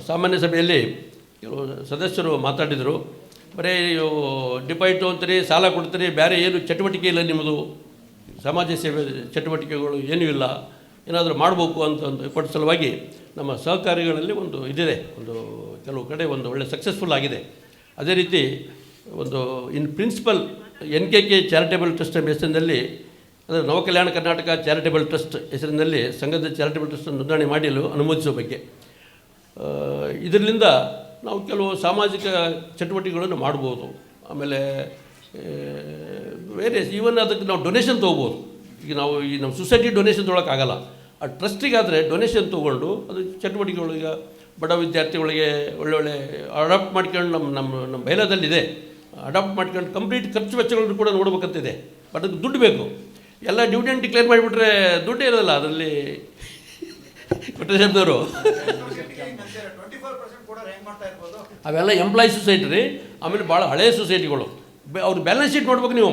ಸಾಮಾನ್ಯ ಸಭೆಯಲ್ಲಿ ಕೆಲವು ಸದಸ್ಯರು ಮಾತಾಡಿದರು. ಬರೀ ಡಿಪಾಯಿಟ್ ಅಂತೀರಿ, ಸಾಲ ಕೊಡ್ತೀರಿ, ಬೇರೆ ಏನು ಚಟುವಟಿಕೆ ಇಲ್ಲ ನಿಮ್ಮದು, ಸಮಾಜ ಸೇವೆ ಚಟುವಟಿಕೆಗಳು ಏನೂ ಇಲ್ಲ, ಏನಾದರೂ ಮಾಡಬೇಕು ಅಂತ ಒಂದು ಸಲುವಾಗಿ ನಮ್ಮ ಸಹಕಾರಿಗಳಲ್ಲಿ ಒಂದು ಇದಿದೆ, ಕೆಲವು ಕಡೆ ಒಂದು ಒಳ್ಳೆ ಸಕ್ಸಸ್ಫುಲ್ ಆಗಿದೆ. ಅದೇ ರೀತಿ ಒಂದು in principle NKK charitable trust ಹೆಸರಿನಲ್ಲಿ, ಅಂದರೆ ನವಕಲ್ಯಾಣ ಕರ್ನಾಟಕ ಚಾರಿಟೇಬಲ್ ಟ್ರಸ್ಟ್ ಹೆಸರಿನಲ್ಲಿ ಸಂಘದ ಚಾರಿಟೇಬಲ್ ಟ್ರಸ್ಟ್ ನೋಂದಣಿ ಮಾಡಲು ಅನುಮೋದಿಸುವ ಬಗ್ಗೆ. ಇದರಿಂದ ನಾವು ಕೆಲವು ಸಾಮಾಜಿಕ ಚಟುವಟಿಕೆಗಳನ್ನು ಮಾಡ್ಬೋದು. ಆಮೇಲೆ ಬೇರೆ ಈವನ್ ಅದಕ್ಕೆ ನಾವು ಡೊನೇಷನ್ ತೊಗೋಬೋದು. ಈಗ ನಮ್ಮ ಸೊಸೈಟಿ ಡೊನೇಷನ್ ತೊಗೊಳಕ್ಕಾಗಲ್ಲ. ಆ ಟ್ರಸ್ಟಿಗಾದರೆ ಡೊನೇಷನ್ ತೊಗೊಂಡು ಅದು ಚಟುವಟಿಕೆಗಳಿಗೆ ಬಡ ವಿದ್ಯಾರ್ಥಿಗಳಿಗೆ ಒಳ್ಳೊಳ್ಳೆ ಅಡಾಪ್ಟ್ ಮಾಡ್ಕೊಂಡು ನಮ್ಮ ಬೈಲಾದಲ್ಲಿದೆ. ಅಡಾಪ್ಟ್ ಮಾಡ್ಕೊಂಡು ಕಂಪ್ಲೀಟ್ ಖರ್ಚು ವೆಚ್ಚಗಳನ್ನು ಕೂಡ ನೋಡ್ಬೇಕಂತಿದೆ. ಬಟ್ ಅದಕ್ಕೆ ದುಡ್ಡು ಬೇಕು. ಎಲ್ಲ ಡಿವಿಡೆಂಡ್ ಡಿಕ್ಲೇರ್ ಮಾಡಿಬಿಟ್ರೆ ದುಡ್ಡೇ ಇರೋಲ್ಲ ಅದರಲ್ಲಿ. ಕೊಟ್ರೇಶಪ್ಪನವರು ಅವೆಲ್ಲ ಎಂಪ್ಲಾಯಿ ಸೊಸೈಟಿ ರೀ. ಆಮೇಲೆ ಭಾಳ ಹಳೆಯ ಸೊಸೈಟಿಗಳು. ಅವ್ರ ಬ್ಯಾಲೆನ್ಸ್ ಶೀಟ್ ನೋಡ್ಬೇಕು ನೀವು.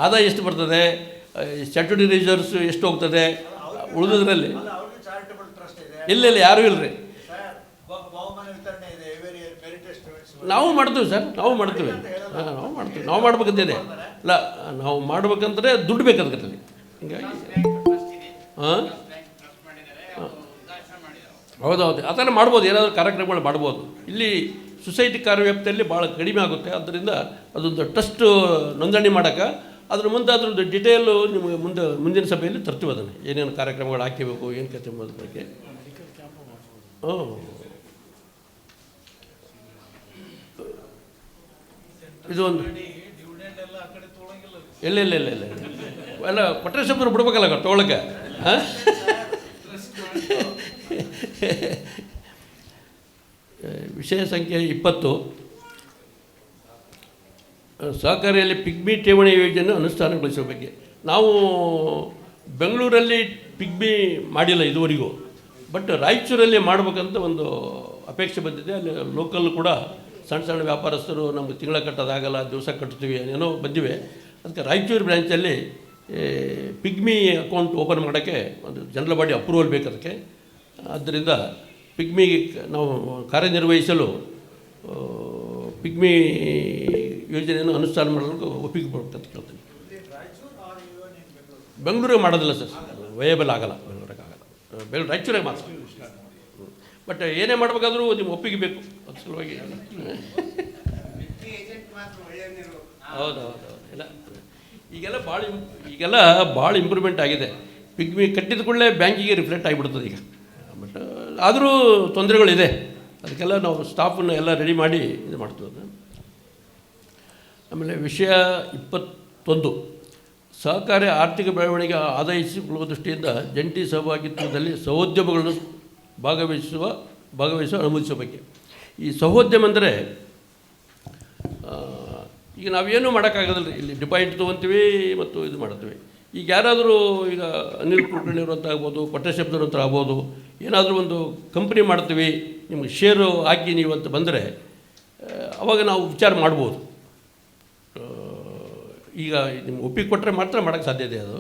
ಆದಾಯ ಎಷ್ಟು ಬರ್ತದೆ, ಸ್ಟ್ಯಾಟ್ಯೂಟರಿ ರಿಸರ್ವ್ಸ್ ಎಷ್ಟು ಹೋಗ್ತದೆ, ಉಳಿದ್ರಲ್ಲಿ ಇಲ್ಲ ಯಾರೂ ಇಲ್ಲರಿ. ನಾವು ಮಾಡ್ತೀವಿ ಸರ್, ನಾವು ಮಾಡ್ತೀವಿ. ನಾವು ಮಾಡ್ತೀವಿ, ನಾವು ಮಾಡ್ಬೇಕಂತಿದೆ. ಇಲ್ಲ, ನಾವು ಮಾಡ್ಬೇಕಂದ್ರೆ ದುಡ್ಡು ಬೇಕು ಅದರಲ್ಲಿ. ಹಿಂಗಾಗಿ ಹಾಂ, ಹೌದೌದು, ಆ ಥರ ಮಾಡ್ಬೋದು. ಏನಾದರೂ ಕಾರ್ಯಕ್ರಮಗಳು ಮಾಡ್ಬೋದು. ಇಲ್ಲಿ ಸೊಸೈಟಿ ಕಾರ್ಯವ್ಯಾಪ್ತಿಯಲ್ಲಿ ಭಾಳ ಕಡಿಮೆ ಆಗುತ್ತೆ. ಆದ್ದರಿಂದ ಅದೊಂದು ಟ್ರಸ್ಟ್ ನೋಂದಣಿ ಮಾಡೋಕ್ಕೆ ಅದ್ರ ಮುಂದೆ ಅದ್ರದ್ದು ಡಿಟೇಲು ನಿಮಗೆ ಮುಂದಿನ ಸಭೆಯಲ್ಲಿ ತರ್ತೀವಿ. ಅದನ್ನು ಏನೇನು ಕಾರ್ಯಕ್ರಮಗಳು ಹಾಕಿಬೇಕು, ಏನು ಕತೆ ಅನ್ನೋದ್ರ ಬಗ್ಗೆ. ಹ್ಞೂ, ಇದು ಒಂದು ಇಲ್ಲ ಇಲ್ಲ ಇಲ್ಲ ಇಲ್ಲ ಎಲ್ಲ ಕೊಟ್ಟರೆ ಶಬ್ದರು ಬಿಡ್ಬೇಕಲ್ಲ ತೊಗೊಳಕ್ಕೆ. ಹಾಂ, ವಿಷಯ ಸಂಖ್ಯೆ 20, ಸಹಕಾರಿಯಲ್ಲಿ ಪಿಗ್ಮಿ ಠೇವಣಿ ಯೋಜನೆ ಅನುಷ್ಠಾನಗೊಳಿಸುವ ಬಗ್ಗೆ. ನಾವು ಬೆಂಗಳೂರಲ್ಲಿ ಪಿಗ್ಮಿ ಮಾಡಿಲ್ಲ ಇದುವರೆಗೂ, ಬಟ್ ರಾಯಚೂರಲ್ಲಿ ಮಾಡಬೇಕಂತ ಒಂದು ಅಪೇಕ್ಷೆ ಬಂದಿದೆ. ಅಲ್ಲಿ ಲೋಕಲ್ ಕೂಡ ಸಣ್ಣ ಸಣ್ಣ ವ್ಯಾಪಾರಸ್ಥರು ನಮಗೆ ತಿಂಗಳ ಕಟ್ಟೋದಾಗಲ್ಲ, ದಿವಸ ಕಟ್ತೀವಿ ಏನೋ ಬಂದಿವೆ. ಅದಕ್ಕೆ ರಾಯಚೂರು ಬ್ರ್ಯಾಂಚಲ್ಲಿ ಪಿಗ್ಮಿ ಅಕೌಂಟ್ ಓಪನ್ ಮಾಡೋಕ್ಕೆ ಒಂದು ಜನರಲ್ ಬಾಡಿ ಅಪ್ರೂವಲ್ ಬೇಕು ಅದಕ್ಕೆ. ಆದ್ದರಿಂದ ಪಿಗ್ಮಿ ನಾವು ಕಾರ್ಯನಿರ್ವಹಿಸಲು ಪಿಗ್ಮಿ ಯೋಜನೆಯನ್ನು ಅನುಷ್ಠಾನ ಮಾಡಲು ಒಪ್ಪಿಗೆ ಕೊಡ್ಬೇಕಂತ ಕೇಳ್ತೀನಿ. ಬೆಂಗಳೂರಿಗೆ ಮಾಡೋದಿಲ್ಲ ಸರ್, ವಯಬಲ್ ಆಗಲ್ಲ, ಬೆಂಗಳೂರಿಗೆ ಆಗಲ್ಲ, ರಾಯಚೂರಿಗೆ ಮಾತ್ರ. ಬಟ್ ಏನೇ ಮಾಡಬೇಕಾದ್ರೂ ನಿಮ್ಮ ಒಪ್ಪಿಗೆ ಬೇಕು, ಅದ್ರ ಸಲುವಾಗಿ. ಹೌದೌದು, ಇಲ್ಲ ಈಗೆಲ್ಲ ಭಾಳ ಇಂಪ್ರೂವ್ಮೆಂಟ್ ಆಗಿದೆ. ಪಿಗ್ಮಿ ಕಟ್ಟಿದ ಕೂಡಲೇ ಬ್ಯಾಂಕಿಗೆ ರಿಫ್ಲೆಕ್ಟ್ ಆಗಿಬಿಡ್ತದೆ ಈಗ. ಬಟ್ ಆದರೂ ತೊಂದರೆಗಳಿದೆ. ಅದಕ್ಕೆಲ್ಲ ನಾವು ಸ್ಟಾಫನ್ನು ಎಲ್ಲ ರೆಡಿ ಮಾಡಿ ಇದು ಮಾಡ್ತೀವಿ. ಆಮೇಲೆ ವಿಷಯ 21, ಸಹಕಾರಿ ಆರ್ಥಿಕ ಬೆಳವಣಿಗೆ ಆದಾಯಿಸಿಕೊಳ್ಳುವ ದೃಷ್ಟಿಯಿಂದ ಜಂಟಿ ಸಹಭಾಗಿತ್ವದಲ್ಲಿ ಸಹೋದ್ಯಮಗಳನ್ನು ಭಾಗವಹಿಸುವ ಅನುಮತಿಸುವ ಬಗ್ಗೆ. ಈ ಸಹೋದ್ಯಮ ಅಂದರೆ ಈಗ ನಾವೇನು ಮಾಡೋಕ್ಕಾಗೋದಿಲ್ಲ. ಇಲ್ಲಿ ಡಿಪಾಸಿಟ್ ತೊಗೊತೀವಿ ಮತ್ತು ಇದು ಮಾಡ್ತೀವಿ. ಈಗ ಯಾರಾದರೂ ಈಗ ಅನಿಲ್ ಕುಲಕರ್ಣಿಯವ್ರಂತ ಆಗ್ಬೋದು, ಕೊಟ್ಟೇಶಬ್ದವ್ರಂತ ಆಗ್ಬೋದು, ಏನಾದರೂ ಒಂದು ಕಂಪ್ನಿ ಮಾಡ್ತೀವಿ, ನಿಮಗೆ ಶೇರು ಹಾಕಿ ನೀವು ಅಂತ ಬಂದರೆ ಅವಾಗ ನಾವು ವಿಚಾರ ಮಾಡ್ಬೋದು. ಈಗ ನಿಮ್ಗೆ ಒಪ್ಪಿಗೆ ಕೊಟ್ಟರೆ ಮಾತ್ರ ಮಾಡೋಕ್ಕೆ ಸಾಧ್ಯತೆ. ಅದು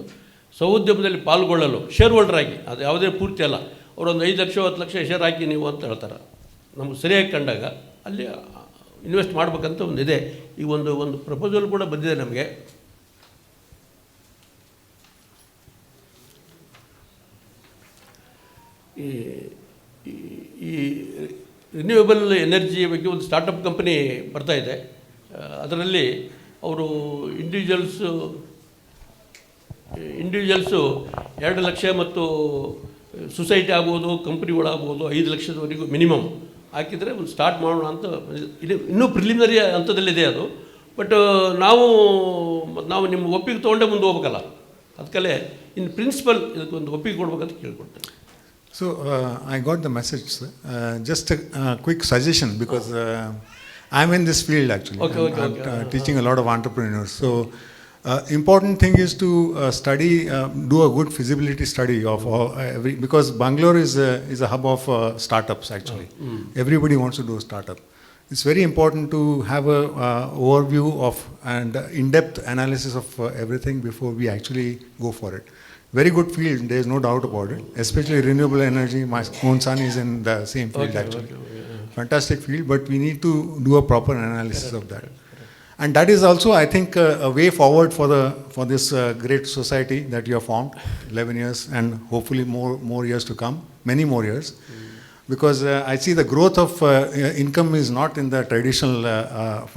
ಸಹೋದ್ಯಮದಲ್ಲಿ ಪಾಲ್ಗೊಳ್ಳಲು ಶೇರ್ ಹೋಲ್ಡರ್ ಆಗಿ, ಅದು ಯಾವುದೇ ಪೂರ್ತಿ ಅಲ್ಲ, ಅವರೊಂದು 5 ಲಕ್ಷ 10 ಲಕ್ಷ ಶೇರ್ ಹಾಕಿ ನೀವು ಅಂತ ಹೇಳ್ತಾರೆ. ನಮ್ಗೆ ಸರಿಯಾಗಿ ಕಂಡಾಗ ಅಲ್ಲಿ ಇನ್ವೆಸ್ಟ್ ಮಾಡ್ಬೇಕಂತ ಒಂದಿದೆ. ಈಗ ಒಂದು ಪ್ರಪೋಸಲ್ ಕೂಡ ಬಂದಿದೆ ನಮಗೆ. ಈ ರಿನ್ಯೂಯಬಲ್ ಎನರ್ಜಿಯ ಬಗ್ಗೆ ಒಂದು ಸ್ಟಾರ್ಟಪ್ ಕಂಪನಿ ಬರ್ತಾಯಿದೆ. ಅದರಲ್ಲಿ ಅವರು ಇಂಡಿವಿಜುವಲ್ಸು 2 ಲಕ್ಷ ಮತ್ತು ಸೊಸೈಟಿ ಆಗ್ಬೋದು, ಕಂಪ್ನಿಗಳಾಗ್ಬೋದು 5 ಲಕ್ಷದವರೆಗೂ ಮಿನಿಮಮ್ ಹಾಕಿದರೆ ಒಂದು ಸ್ಟಾರ್ಟ್ ಮಾಡೋಣ ಅಂತ. ಇನ್ನೂ ಪ್ರಿಲಿಮಿನರಿ ಹಂತದಲ್ಲಿದೆ ಅದು. ಬಟ್ ನಾವು ನಿಮ್ಮ ಒಪ್ಪಿಗೆ ತೊಗೊಂಡೇ ಮುಂದೆ ಹೋಗ್ಬೇಕಲ್ಲ, ಅದಕ್ಕಲ್ಲೇ ಇನ್ ಪ್ರಿನ್ಸಿಪಲ್ ಇದಕ್ಕೊಂದು ಒಪ್ಪಿಗೆ ಕೊಡ್ಬೇಕಂತ ಕೇಳ್ಕೊಡ್ತೇನೆ. So I got the message, sir. Just a quick suggestion, because I'm in this field actually. I'm teaching a lot of entrepreneurs. So important thing is to study, do a good feasibility study of because Bangalore is a hub of startups actually. Everybody wants to do a startup. It's very important to have a overview of and in-depth analysis of everything before we actually go for it. Very good field, there is no doubt about it. Especially renewable energy. My own son is in the same field actually. Fantastic field, but we need to do a proper analysis of that. And that is also, I think, a way forward for this great society that you have formed. 11 years and hopefully more years to come, many more years. Because I see the growth of income is not in the traditional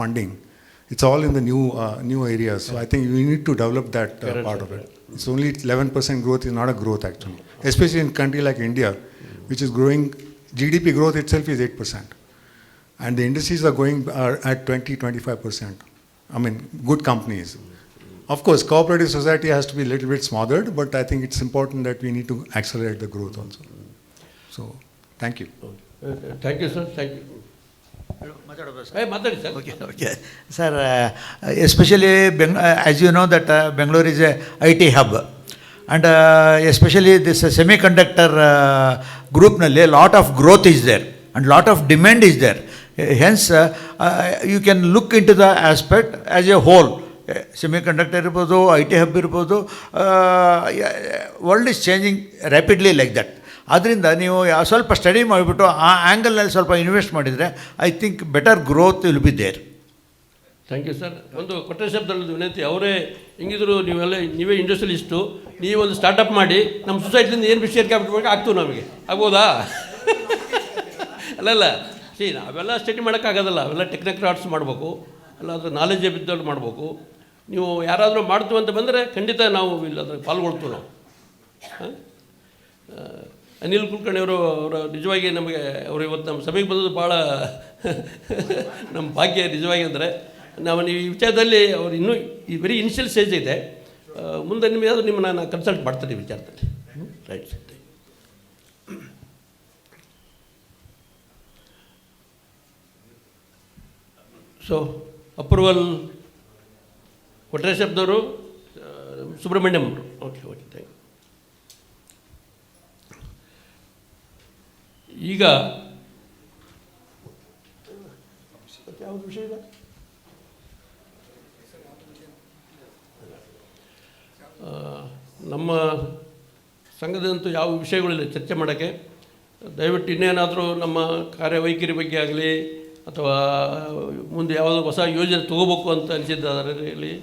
funding. It's all in the new areas. So I think we need to develop that part of it. It's only 11% growth is not a growth actually. Especially in a country like India, which is growing, GDP growth itself is 8%. And the industries are at 20-25%. I mean, good companies. Of course, cooperative society has to be a little bit smothered, but I think it's important that we need to accelerate the growth also. So, thank you. Thank you, sir. Thank you. ಮಾತಾಡಿ sir. Okay. Sir, especially as you know that Bangalore is a IT hub, and especially this semiconductor groupನಲ್ಲಿ lot of growth is there and lot of demand is there. Hence, you can look into the aspect as a whole. Semiconductor irbodu, IT hub irbodu, world is changing rapidly like that. ಆದ್ದರಿಂದ ನೀವು ಸ್ವಲ್ಪ study ಮಾಡಿಬಿಟ್ಟು ಆ ಆ್ಯಂಗಲ್ನಲ್ಲಿ ಸ್ವಲ್ಪ invest ಮಾಡಿದರೆ I think better growth will be there. Thank you sir. ಒಂದು ಕೊಟ್ಟ ಶಬ್ದದಲ್ಲಿ ವಿನಂತಿ, ಅವರೇ ಹಿಂಗಿದ್ರು ನೀವೇ ಇಂಡಸ್ಟ್ರಿಯಲಿಸ್ಟು, ನೀವೊಂದು ಸ್ಟಾರ್ಟಪ್ ಮಾಡಿ ನಮ್ಮ ಸೊಸೈಟಿಯಿಂದ ಏನು ಶೇರ್ ಕ್ಯಾಪಿಟಲ್ ಆಗ್ತೀವಿ ನಮಗೆ, ಆಗ್ಬೋದಾ? ಅಲ್ಲಲ್ಲ ಅವೆಲ್ಲ ಸ್ಟಡಿ ಮಾಡೋಕ್ಕಾಗೋದಲ್ಲ, ಅವೆಲ್ಲ ಟೆಕ್ನಿಕ್ರಾಟ್ಸ್ ಮಾಡಬೇಕು, ಅಲ್ಲ ಅದ್ರ ನಾಲೆಜೇ ಬಿದ್ದವ್ರು ಮಾಡಬೇಕು. ನೀವು ಯಾರಾದರೂ ಮಾಡ್ತೀವಿ ಅಂತ ಬಂದರೆ ಖಂಡಿತ ನಾವು ಇಲ್ಲ ಅದ್ರಾಗ ಪಾಲ್ಗೊಳ್ತೀವಿ ನಾವು. ಅನಿಲ್ ಕುಲಕರ್ಣಿ ಅವರ ನಿಜವಾಗಿ ನಮಗೆ ಅವರು ಇವತ್ತು ನಮ್ಮ ಸಭೆಗೆ ಬಂದದ್ದು ಭಾಳ ನಮ್ಮ ಭಾಗ್ಯ ನಿಜವಾಗಿ. ಅಂದರೆ ನಾವು ಈ ವಿಚಾರದಲ್ಲಿ ಅವ್ರು ಇನ್ನೂ ಈ ವೆರಿ ಇನಿಷಿಯಲ್ ಸ್ಟೇಜ್ ಇದೆ, ಮುಂದೆ ನಿಮಗೆ ಅದು ನಿಮ್ಮನ್ನು ನಾನು ಕನ್ಸಲ್ಟ್ ಮಾಡ್ತೀನಿ ಈ ವಿಚಾರದಲ್ಲಿ. ರೈಟ್. ಸೊ ಅಪ್ರೂವಲ್ ಕೊಟ್ರೆ ಶಬ್ದವರು ಸುಬ್ರಹ್ಮಣ್ಯಂ ಅವರು. Okay okay, thank you. ಈಗ ಯಾವುದು ವಿಷಯ ಇದೆ? ನಮ್ಮ ಸಂಘದಂತೂ ಯಾವ ವಿಷಯಗಳಿಲ್ಲ ಚರ್ಚೆ ಮಾಡೋಕ್ಕೆ. ದಯವಿಟ್ಟು ಇನ್ನೇನಾದರೂ ನಮ್ಮ ಕಾರ್ಯವೈಖರಿ ಬಗ್ಗೆ ಆಗಲಿ ಅಥವಾ ಮುಂದೆ ಯಾವುದೋ ಹೊಸ ಯೋಜನೆ ತೊಗೋಬೇಕು ಅಂತ ಅನಿಸಿದ್ದಾರಲ್ಲಿ